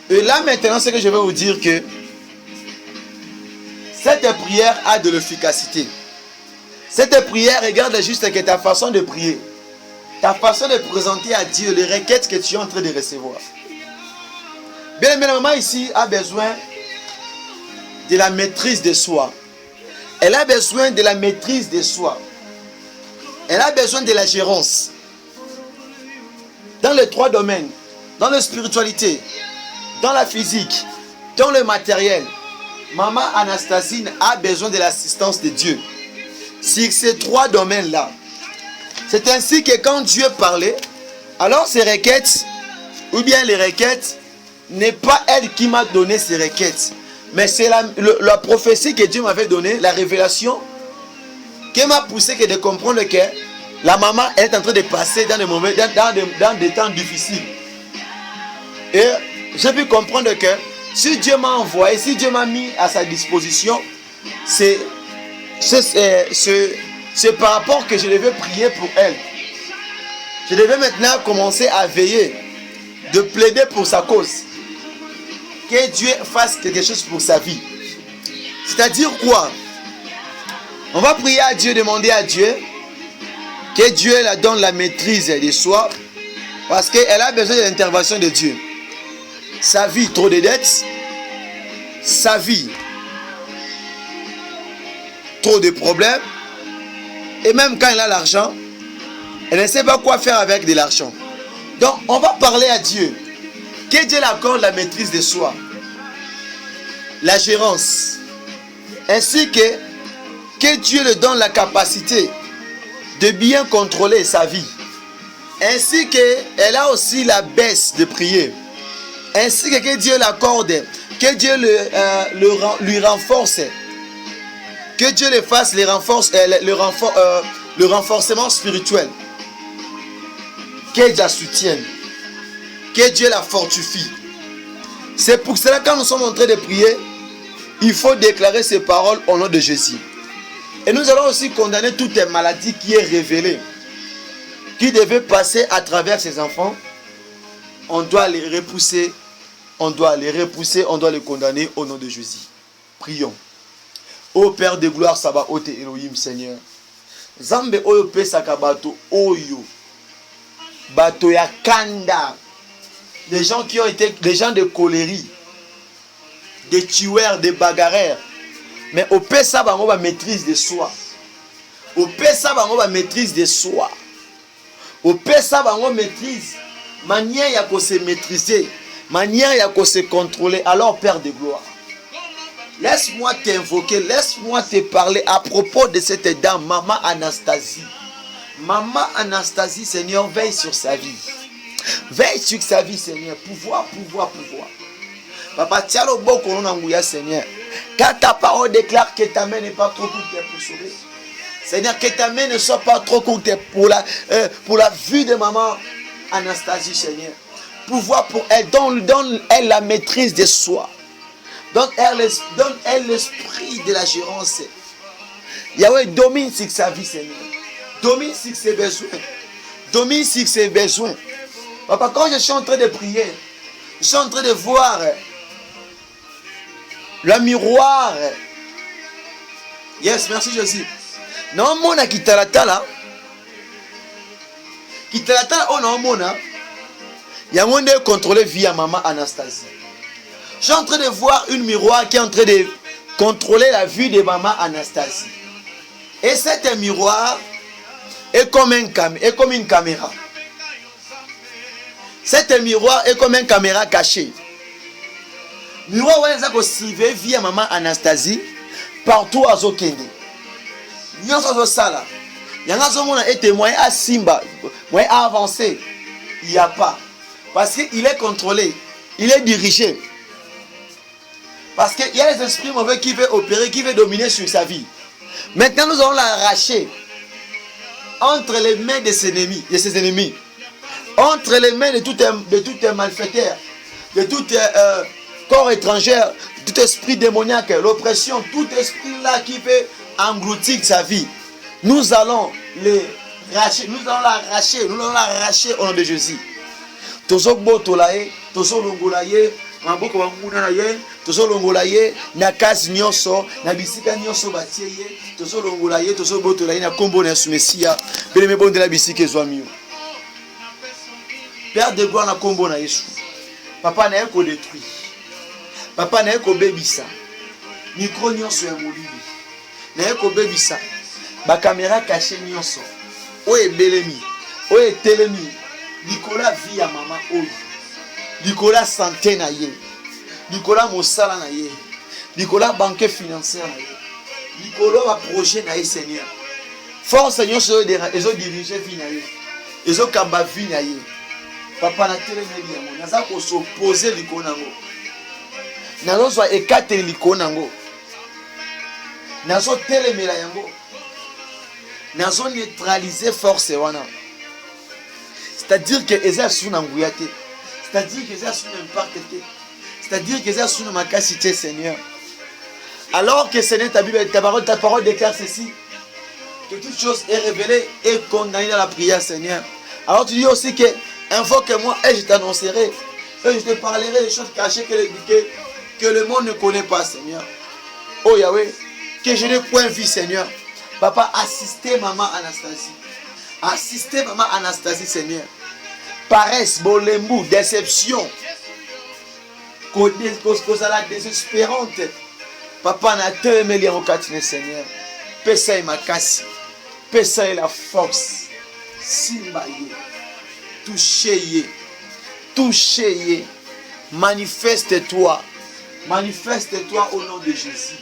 Et là maintenant, ce que je vais vous dire que cette prière a de l'efficacité. Cette prière regarde juste que ta façon de prier, ta façon de présenter à Dieu les requêtes que tu es en train de recevoir. Bien aimé, la maman ici a besoin de la maîtrise de soi. Elle a besoin de la maîtrise de soi. Elle a besoin de la gérance. Dans les 3 domaines, dans la spiritualité, dans la physique, dans le matériel, maman Anastasie a besoin de l'assistance de Dieu. Sur ces 3 domaines-là. C'est ainsi que quand Dieu parlait, alors ces requêtes, ou bien les requêtes, n'est pas elle qui m'a donné ces requêtes. Mais c'est la prophétie que Dieu m'avait donnée, la révélation, qui m'a poussé de comprendre que la maman est en train de passer dans des moments, dans des temps difficiles. Et j'ai pu comprendre que si Dieu m'a envoyé, si Dieu m'a mis à sa disposition, c'est par rapport que je devais prier pour elle. Je devais maintenant commencer à veiller, de plaider pour sa cause. Que Dieu fasse quelque chose pour sa vie. C'est-à-dire quoi? On va prier à Dieu, demander à Dieu que Dieu la donne la maîtrise de soi, parce qu'elle a besoin de l'intervention de Dieu. Sa vie, trop de dettes. Sa vie, trop de problèmes. Et même quand elle a l'argent, elle ne sait pas quoi faire avec de l'argent. Donc on va parler à Dieu. Que Dieu l'accorde la maîtrise de soi, la gérance, ainsi que Dieu lui donne la capacité de bien contrôler sa vie, ainsi qu'elle a aussi la baisse de prier, ainsi que Dieu l'accorde, que Dieu lui renforce, que Dieu le fasse le renforcement spirituel, que Dieu la soutienne, que Dieu la fortifie. C'est pour cela que quand nous sommes en train de prier, il faut déclarer ces paroles au nom de Jésus. Et nous allons aussi condamner toute maladie qui est révélée, qui devait passer à travers ces enfants. On doit les repousser, on doit les condamner au nom de Jésus. Prions. Ô Père de gloire, Sabaoth Elohim, Seigneur. Zambe oyo pesaka bato oyo. Bato ya kanda. Des gens qui ont été des gens de colérie, des tueurs, des bagarreurs. Mais au pesa bango ba maîtrise de soi. Au pesa bango ba maîtrise de soi. Au pesa bango maîtrise, manière ya ko se maîtriser, manière ya ko se contrôler. Alors Père de gloire, laisse-moi t'invoquer, laisse-moi te parler à propos de cette dame, Maman Anastasie. Maman Anastasie, Seigneur, veille sur sa vie. Veille sur sa vie, Seigneur. Pouvoir. Papa, tiens le bon qu'on Seigneur. Quand ta parole déclare que ta main n'est pas trop courte pour sauver. Seigneur, que ta main ne soit pas trop courte pour la vue de maman Anastasie, Seigneur. Pouvoir pour elle. Donne-elle la maîtrise de soi. Donne-elle l'esprit de la gérance. Yahweh domine sur sa vie, Seigneur. Domine sur ses besoins. Domine sur ses besoins. Papa, quand je suis en train de prier, je suis en train de voir le miroir. Yes, merci Jésus. Non, mona kitalatala. Kitalatala, oh non, mona. Il y a moyen de contrôler via maman Anastasie. Je suis en train de voir une miroir qui est en train de contrôler la vue de maman Anastasie. Et cet miroir est comme une caméra. Cet miroir est comme une caméra cachée. Miroir où elle suivre via maman Anastasie partout à Zokende. Nous sommes ça. Il y a un témoin à Simba, moyen à avancer. Il n'y a pas. Parce qu'il est contrôlé, il est dirigé. Parce qu'il y a les esprits mauvais qui veulent opérer, qui veulent dominer sur sa vie. Maintenant, nous allons l'arracher. entre les mains de ses ennemis, entre les mains de tout un malfaiteur, de tout corps étranger, tout esprit démoniaque, l'oppression, tout esprit là qui veut engloutir sa vie. Nous allons l'arracher au nom de Jésus. Tozobotolaye, tozolongolaye, maboko banguna tozolongolaye na kasi nyonso, na bisika nyonso batieye, tozolongolaye, tozobotolaye na kombo na Mesia, beleme bonde la bisika ezwamio. Père de gloire na kombo na Yesu. Papa na yeko détruit. Papa na yeko bebisa. Micro nyonso ya molili. Na yeko bebisa. Ba caméra caché nyonso. Oye belemi, oye telemi. Nicolas vie ya mama oyo. Nicolas santé na ye. Nicolas mosala na ye. Nicolas banque financière na ye. Nicolas va projet na ye Seigneur. Force nyonso ezo diriger vie na ye. Ezo kamba vie na ye. Papa na telemeli yango. Naza ko s'opposer likolo nango. Nazo zwa ekateli likolo nango. Nazo telemela yango. Nazo neutraliser force wana. C'est-à-dire que eza sous nanguyate. C'est-à-dire que eza sous impact. C'est-à-dire que eza sous makasité Seigneur. Alors que Seigneur ta parole déclare ceci, que toute chose est révélée et condamnée dans la prière Seigneur. Alors tu dis aussi que invoque-moi et je t'annoncerai et je te parlerai des choses cachées que le monde ne connaît pas Seigneur. Oh Yahweh, que je n'ai point vu Seigneur. Papa, assistez maman Anastasie. Assistez maman Anastasie Seigneur. Paresse, bolembu, déception. Cause à la désespérante. Papa na te meli en katine Seigneur. Pesa ma kasi. Pesa la force. Simba ye. Touchez-y. Touchez-y. Manifeste-toi. Manifeste-toi au nom de Jésus.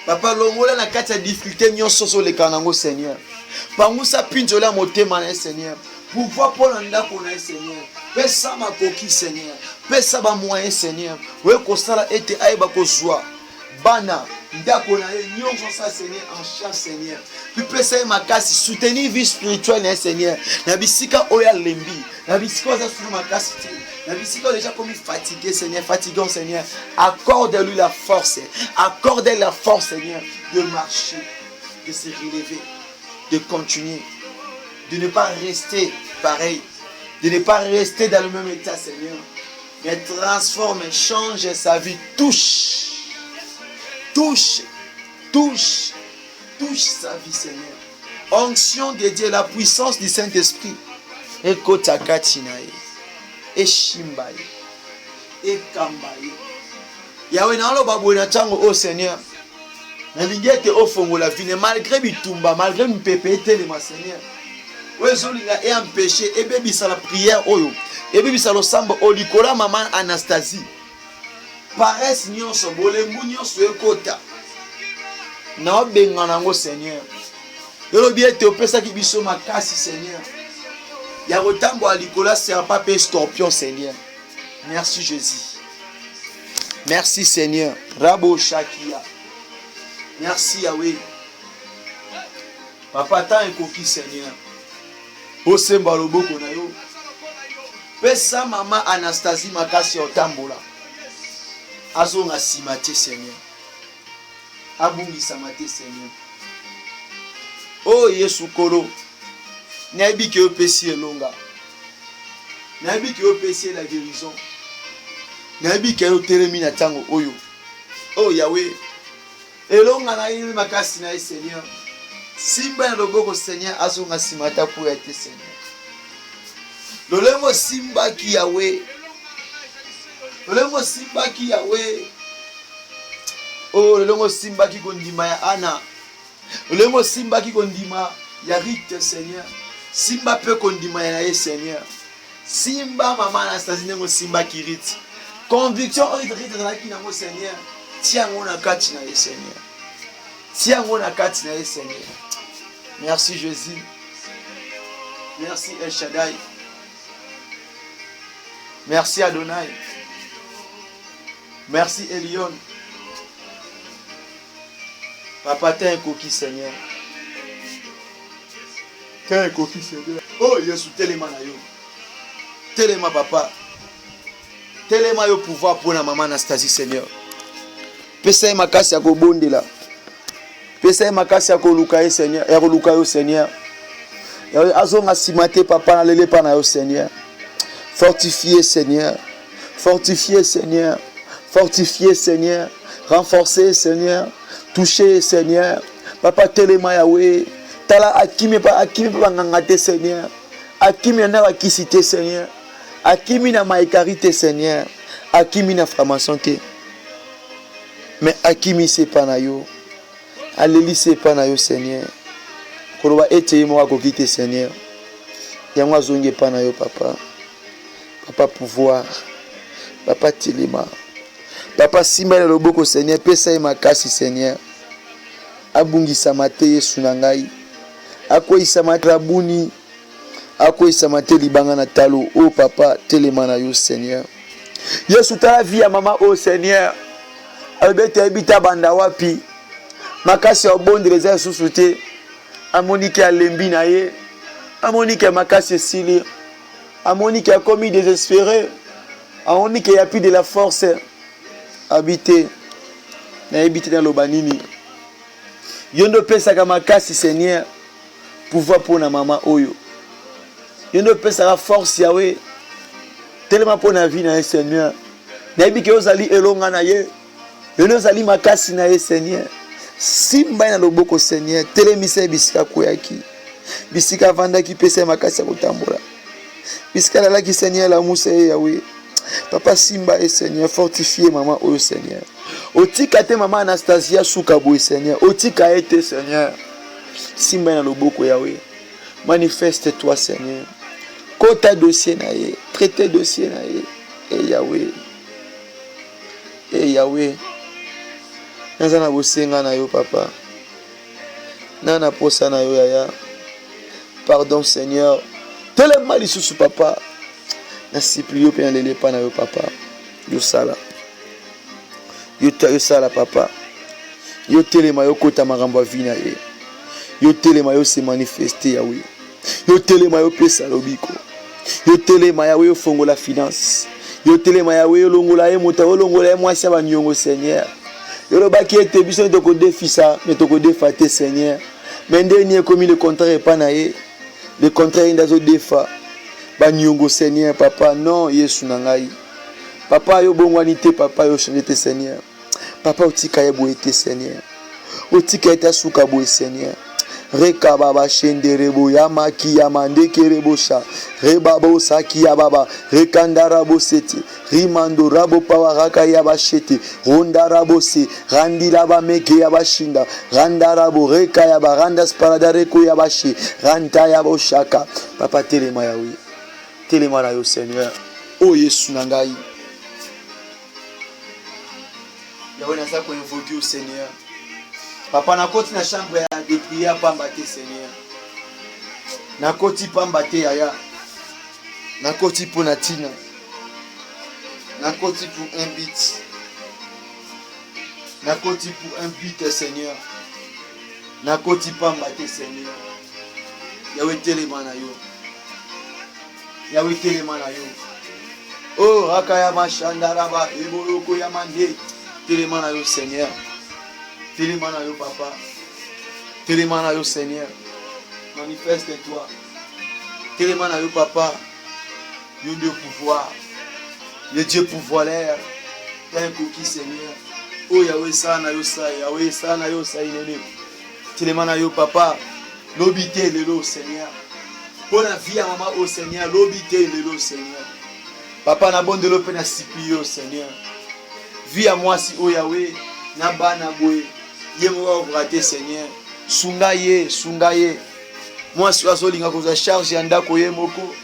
Papa, l'ongola na kati ya difficulté nyonso so le kanango Seigneur. Pangusa pinjola motema na Seigneur. Pouvoir pour ndako na Seigneur. Pesa makoki Seigneur. Pesa ba moyen Seigneur. We kosala ete aiba kozwa. Bana ndako na ye nyonso sa Seigneur en charge Seigneur. Puis pesa makasi soutenir vie spirituelle na Seigneur. Na bisika oya lembi. Na bisika za sunu makasi te. Na bisika déjà comme fatigué Seigneur, fatigant Seigneur. Accorde-lui la force. Accorde-lui la force Seigneur de marcher, de se relever, de continuer, de ne pas rester pareil, de ne pas rester dans le même état Seigneur. Mais transforme, change sa vie, touche. Touche sa vie, Seigneur. Onction de Dieu, la puissance du Saint-Esprit. Ekotakatinae, Eshimbae, Ekambae. Yahweh na lo babona tango au Seigneur. Na lingete ofongo la vie, malgré bitumba, malgré mpepete le ma Seigneur. Wezolinga et empêcher, et bébisa la prière oyo. Et bébisa lo samba olikola maman Anastasie. Paresse nyonso bolembu nyonso ekota na obenga nango Seigneur. Yolo biete opesa ki biso makasi Seigneur. Ya rotambo alikola serpent pe scorpion Seigneur. Merci Jésus. Merci Seigneur. Rabo Shakia. Merci Yahweh. Papa ta ekoki Seigneur. Osemba loboko na yo. Pesa mama Anastasie makasi otambola. Azonga simate Seigneur. Abungi samate Seigneur. Oh Yesu kolo. Nabi ke opesi elonga. Nabi ke opesi la guérison. Nabi ke otelemi na tango oyo. Oh Yahweh. Elonga na yini makasi na Seigneur. Simba na loboko Seigneur azonga simata pour être Seigneur. Lolemo simba ki Yahweh. Lolemo simba ki Yahweh. Oh, lolemo simba ki kondima ya Ana. Lolemo simba ki kondima ya Rite Seigneur. Simba pe kondima ya ye Seigneur. Simba mama Anastasie nengo simba ki Rite. Conviction Rite na ki nango Seigneur. Tiango na kati na ye Seigneur. Tiango na kati na ye Seigneur. Merci Jésus. Merci El Shaddai. Merci Adonai. Merci Elion. Papa t'es un coquille Seigneur. Quel coquille Seigneur. Oh Yesu telema na yo. Telema papa. Telema yo pouvoir pour la maman Anastasie Seigneur. Pesa makasi ya kobondela. Pesa makasi ya koluka ye Seigneur. Ya koluka yo Seigneur. Azonga simate papa na lele pa na yo Seigneur. Fortifiez Seigneur. Fortifiez Seigneur. Fortifiez Seigneur. Renforcez Seigneur. Touchez Seigneur. Papa telema Yahweh. Tala akimi pa ngangate Seigneur. Akimi na wakisite Seigneur. Akimi na maikarite Seigneur. Akimi na franc-maçon te. Mais akimi c'est pas na yo. Aleli c'est pas na yo Seigneur. Koloba ete mo akokite Seigneur. Yango azonge pa na yo papa. Papa pouvoir. Papa tilima. Papa simba le loboko Seigneur, pesa makasi Seigneur. Abungisa mate Yesu na ngai. Akoisa matrabuni. Akoisa mate libanga na talo. Oh papa, telema na yo Seigneur. Yesu ta vie ya mama oh Seigneur. Albete habita banda wapi. Makasi obondeleza susu te. Amonike alembi na ye. Amonike makasi sili. Amonike a commis désespéré. Amonike y a plus de la force. Habiter. Na habiter dans l'obanini. Yondo pesa kama makasi Seigneur. Pouvoir pour na maman oyo. Yondo pesa la force Yahweh. Tellement pour na vie na Seigneur. Na habike ozali elonga na ye. Yondo zali makasi na ye Seigneur. Simba na loboko Seigneur. Telemisa bisika koyaki. Bisika vandaki pesa makasi ya kotambola. Bisika la ki Seigneur la musa Yahweh. Papa simba et Seigneur, fortifiez maman au Seigneur. Otika te maman Anastasia Soukabou Seigneur. Otika ete Seigneur. Simba na loboko Yahweh. Manifeste-toi Seigneur. Kota dossier na ye, traité dossier na ye. Et Yahweh. Et Yahweh. Nazana bosenga na yo papa. Nana posa na yo yaya. Pardon Seigneur. Tellement lisusu papa. Na supplie pe na lele pa na yo papa. Yo sala. Yo sala papa. Yo telema yo kota makambo ya vie na ye. Yo telema yo se manifester Yahweh. Yo telema yo pesa lobiko. Yo telema Yahweh yo fongola finance. Yo telema Yahweh yo longola ye mota yo longola ye mwasi ba nyongo Seigneur. Yo lo baki ete biso to ko defisa mais to ko defate Seigneur. Mais ndeni komi le contraire pa na ye. Le contraire ndazo defa. Ba nyongo Seigneur papa non Yesu na ngai. Papa yo bongwani te papa yo changer te Seigneur. Papa otika ye boye te Seigneur. Otika eta suka boye Seigneur. Reka baba shende rebo yama ki yamande kerebo sha. Rebabo saki ya baba. Rekanda rabo seti. Rimando rabo pawaraka ya bashete. Ronda rabo se. Randi laba meke ya bashinda. Randa rabo reka ya baranda sparadare ko ya bashi. Ranta ya boshaka. Papa telema Yahweh. Telema na yo Seigneur. Oh Yesu na ngai. Yahweh nasa ko invoquer au Seigneur. Papa na koti na chambre ya de prière pamba te Seigneur. Na koti pamba te yaya. Na koti pour Natina. Na koti pour un bit. Na koti pour un bit Seigneur. Na koti pamba te Seigneur. Yahweh telema na yo. Yahweh telema na yo. Oh rakaya mashandaraba eboloko ya mande. Telema na yo Seigneur. Telema na yo papa. Telema na yo Seigneur. Manifeste-toi. Telema na yo papa. Yo Dieu pouvoir. Le Dieu pouvoiraire. T'es un coquille Seigneur. Oh Yahweh sa na yo sa. Yahweh sa na yo sa inene. Telema na yo papa. L'obité lelo Seigneur. Pour la vie à maman au Seigneur. L'obité lelo Seigneur. Papa na bon de l'open na supplie au Seigneur. Vie à moi si oh Yahweh. Na ba na boye. Yemo ovrate Seigneur. Sungaye, sungaye. Moi si azolinga koza charge anda koye moko.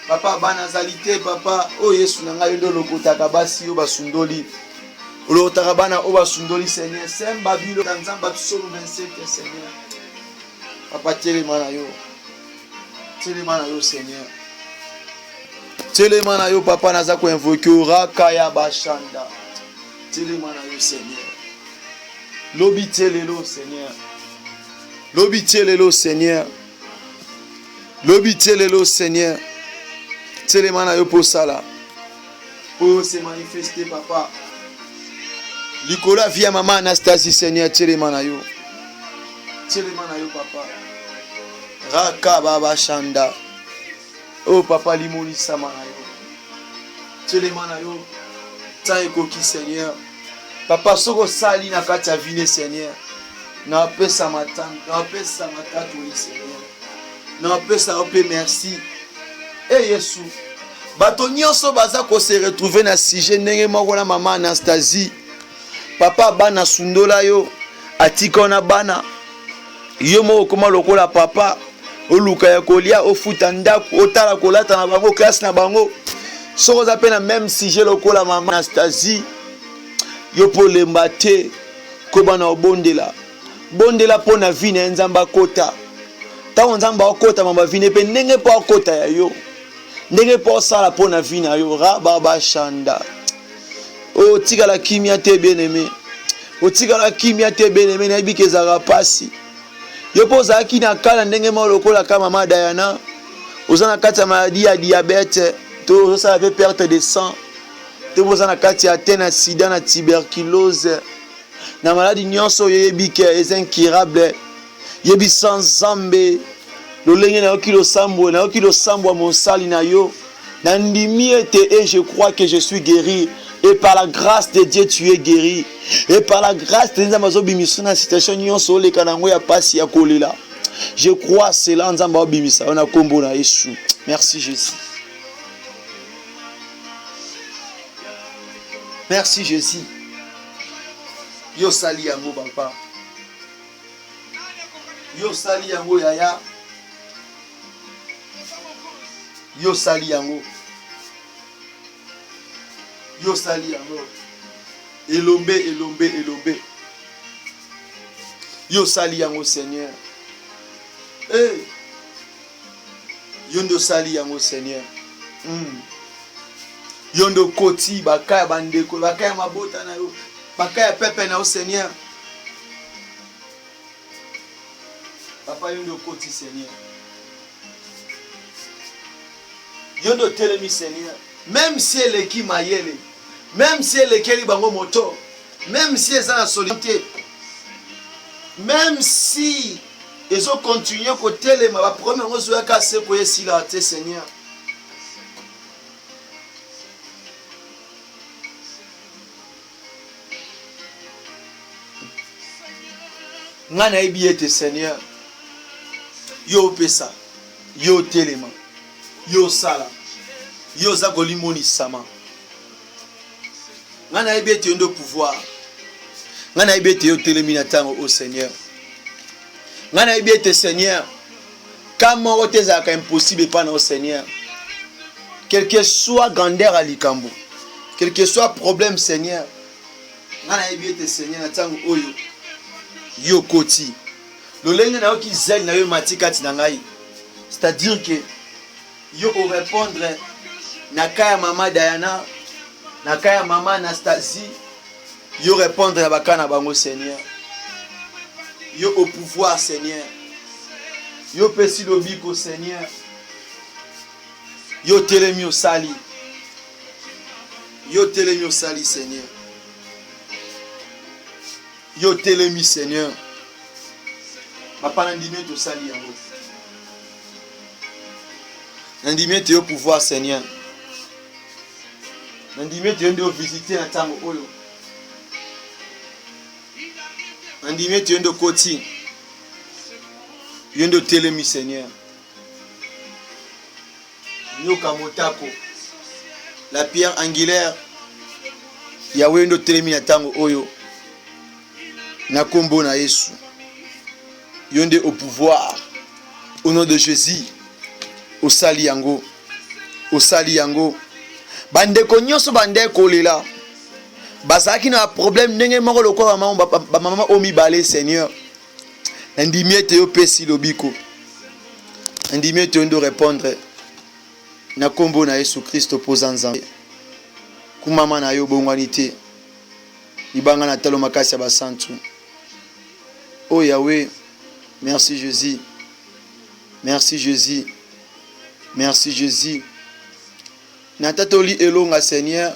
Papa banazalité papa. Oh Yesu na ngai ndo lokotaka basi yo basundoli. Lokotaka bana o basundoli Seigneur. Semba bilo nzamba tsolo 27 Seigneur. Papa telema na yo. Telema na yo Seigneur. Telema na yo papa naza ko invoquer raka ya bashanda. Telema na yo Seigneur. L'obité lelo Seigneur. L'obité lelo Seigneur. Lobi telelo Seigneur. Telema na yo pour ça là. Pour se manifester papa. Likola via maman Anastasie Seigneur telema na yo. Telema na yo papa. Raka baba shanda. Oh papa limoni sama na yo. Telema na yo. Ta ekoki Seigneur. Papa soko sali na kati ya vine Seigneur. Na pesa matanga, na pesa matatu ni Seigneur. Na pesa ope merci. Eh Yesu. Bato nyonso baza ko se retrouver na sujet ndenge moko na maman Anastasie. Papa bana sundola yo atika na bana. Yo moko koma lokola papa oluka ya kolia ofuta ndaku otala kolata na bango classe na bango. Soko za pe na même sujet lokola maman Anastasie. Yo po lemba te ko bana obondela. Bondela po na vie na nzamba kota. Ta nzamba okota mamba vie ne pe ndenge po okota ya yo. Ndenge po sala po na vie na yo ra baba shanda. O tika la kimia te bien-aimé. O tika la kimia te bien-aimé na bike za pasi. Yo po za ki na kala ndenge mo lokola kama mama Diana. Ozana kati ya maladie ya diabète, to ça avait perte de sang. To ozana kati ya tena sida na tuberculose. Na maladie nyonso yebi ke est incurable. Yebi sans zambe. Lolenge na okilo sambo monsali na yo. Na ndimi ete et je crois que je suis guéri. Et par la grâce de Dieu tu es guéri. Et par la grâce de Nzamba zobimisa na situation nyonso le kanango ya pasi ya kolela. Je crois cela Nzamba obimisa ona kombo na Yesu. Merci Jésus. Merci Jésus. Yo sali yango papa. Yo sali yango yaya. Yo sali yango. Yo sali yango. Elombe. Yo sali yango Seigneur. Hey. Yondo sali yango Seigneur. Yondo koti bakaya bandeko, bakaya mabota na yo. Bakaya pepe na yo Seigneur. Papa yondo koti Seigneur. Yondo telemi Seigneur. Même si elle est qui mayele, même si elle est qui bango moto, même si elle est en solitude, même si ils ont continué à côté ma première chose à casser pour essayer là Seigneur. Ngana ibiete Seigneur. Yo pesa, yo telema, yo sala. Yo za golimoni sama. Ngana ibete yondo pouvoir. Ngana ibete yo telemina tango au Seigneur. Ngana ibete Seigneur. Comment oteza impossible pas au Seigneur. Quel que soit grandeur à likambo. Quel que soit problème Seigneur. Ngana ibete Seigneur tango oyo. Yo koti. Lolenge na yo ki zel na yo matikati na ngai. C'est-à-dire que yo au répondre Nakaya Mama Diana, Nakaya Mama Anastasie, yo répondre à bakana bango Seigneur. Yo au pouvoir Seigneur. Yo pesi lobiko Seigneur. Yo telemi sali. Yo telemi sali Seigneur. Yo telemi Seigneur. Papa nandime to sali yango. Nandime te yo pouvoir Seigneur. Nandime te yendo visiter na tango oyo. Nandime te yendo koti. Yendo telemi Seigneur. Nyoka motako. La pierre angulaire. Yahweh yendo telemi na tango oyo. Na kombo na Yesu. Yonde au pouvoir. Au nom de Jésus. Au sali yango. Au sali yango. Bandeko nyonso bandeko lela. Basaki na problème ndenge moko lokwa mama omi balé Seigneur. Ndimiete yo pesi lobiko. Ndimiete ndo répondre. Na kombo na Yesu Christ poza nzambe. Kumama na yo bongwanité. Ibanga na talo makasi ya basantu. Oh Yahweh, merci Jésus. Merci Jésus. Merci Jésus. Natatoli elonga Seigneur.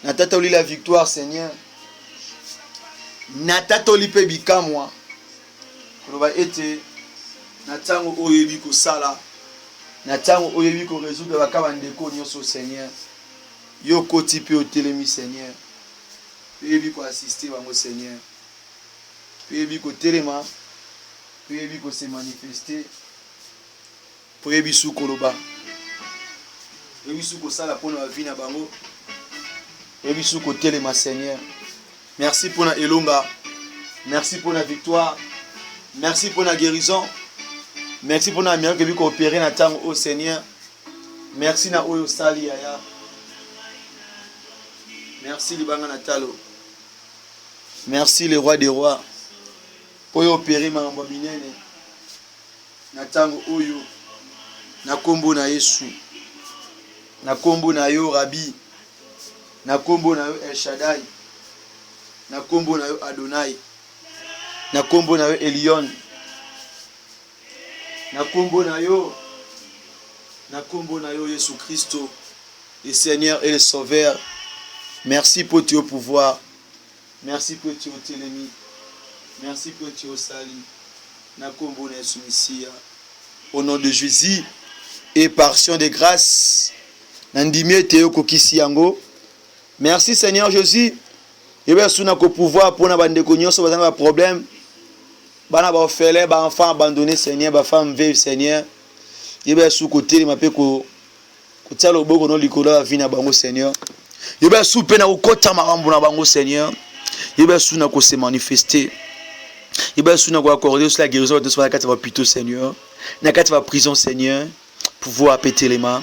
Natatoli la victoire Seigneur. Natatoli pe bikamwa. Koloba ete natango oyebi ko sala. Natango oyebi ko résoudre bakaba ndeko nyonso Seigneur. Yo koti pe otelemi Seigneur. Oyebi ko assister bango Seigneur. Oyebi ko telema. Oyebi ko se manifester. Oyebi su koloba. Oyebi su ko sala pona vie na bango. Oyebi su ko telema Seigneur. Merci pour la elonga. Merci pour la victoire. Merci pour la guérison. Merci pour la miracle que vous opérez dans le temps au Seigneur. Merci na oyo sali yaya. Merci libanga natalo. Merci le roi des rois. Oyo opéré mambo minene. Na tango oyo na kombo na Yesu. Na kombo na yo Rabbi. Na kombo na yo El Shaddai. Na kombo na yo Adonai. Na kombo na yo Elion. Na kombo na yo. Na kombo na yo Jésus Christ, le Seigneur et le Sauveur. Merci pour ton pouvoir. Merci pour ton télémi. Merci pour ton sali. Na kombo na Jésus Messia. Au nom de Jésus et par action de grâce. Nandimie teo kokisi yango. Merci Seigneur Jésus. Et bien, si on a le pouvoir pour nous connaître, si on a un problème, bana ba ofele ba enfant abandonné Seigneur, ba femme veuve Seigneur. Et bien, sous côté, ma pe ko tia lo boko no likolo la vie na bango Seigneur. Et bien, sous pe na ko kota marambo na bango Seigneur. Et bien, sous na ko se manifester. Et bien, sous na ko accorder sur la guérison de soit la carte va plutôt Seigneur. Na carte va prison Seigneur, pouvoir péter les mains.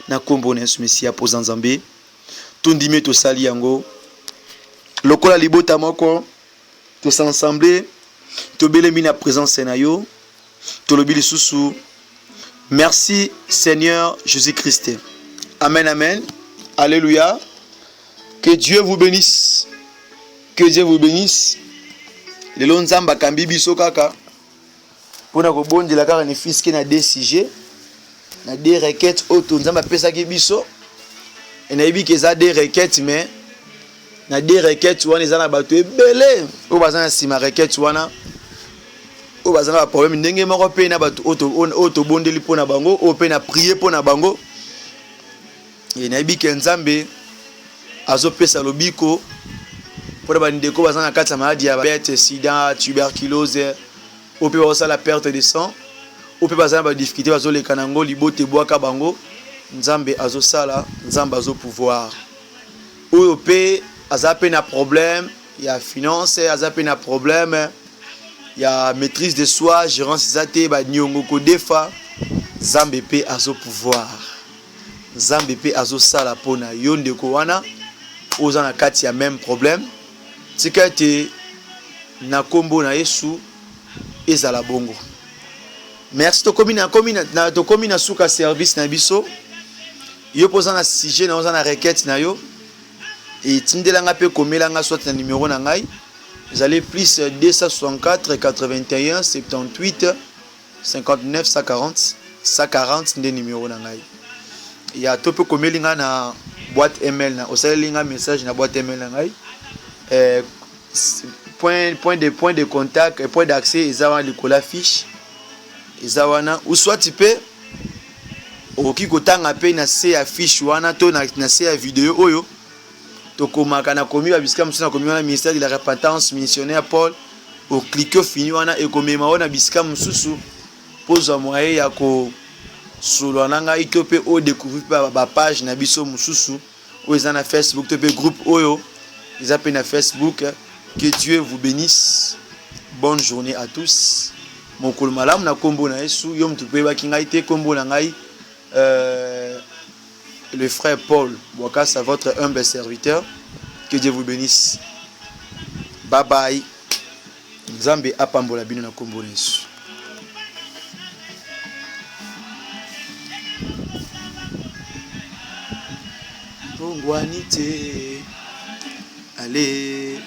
Na kombo na Messia pour Nzambe. Tondime to sali yango. Lokola libota moko to s'ensembler to belemi na présence na yo to lobi lisusu. Merci Seigneur Jésus-Christ. Amen, amen. Alléluia. Que Dieu vous bénisse. Que Dieu vous bénisse. Lelo nzamba kambi biso kaka pona ko bondela kaka ne fiske na des sujets na des requêtes auto nzamba pesa ki biso et na yebi ke za des requêtes mais na des requêtes wana ezana bato ebele o bazana sima requêtes wana o bazana problème ndenge moko pe na bato auto bondeli pona bango o pe na prier pona bango et na yebi ke nzambe azopesa lobiko pour ba ndeko bazana kati maladie ya diabète, sida, tuberculose, o pe ba la perte de sang, o pe bazana ba difficulté bazoleka nango libote bwaka bango, nzambe azosala, nzambe azo pouvoir. O pe azape na problème, il y a finance, azape na problème, il y a maîtrise de soi, gérance zate ba nyongo ko defa, nzambe pe azo pouvoir. Nzambe pe azo sala pona yonde ko wana, ozana kati ya même problème. Tika te na kombo na Yesu ezala bongo. Merci to komi na suka service na biso. Yo posa na sujet na oza na requête na yo. Et tindelanga pe komelanga soit na numéro na ngai. Vous allez plus 264 81 78 59 140 140 nde numéro na ngai. Ya to pe komelinga na boîte email na osalinga message na boîte email na ngai. Point de contact et point d'accès ezawa likola fiche ezawana ou soit tu peux oki kotanga pe na se ya fiche wana to na se ya vidéo oyo to komaka na komi ba bisika musuna komi wana ministère de la repentance missionnaire Paul o cliquer fini wana e komema wana bisika mususu poza moyen ya ko solo nanga ito pe o découvrir ba page na biso mususu o ezana Facebook to pe groupe oyo ils appellent à Facebook. Que Dieu vous bénisse. Bonne journée à tous. Mon malam na kombo na Yesu yom tu pe ba kingaite kombo na ngai le frère Paul Bwakasa, votre humble serviteur. Que Dieu vous bénisse. Bye bye. Nzambe apambola bino na kombo na Yesu. Tongwanite. Allez.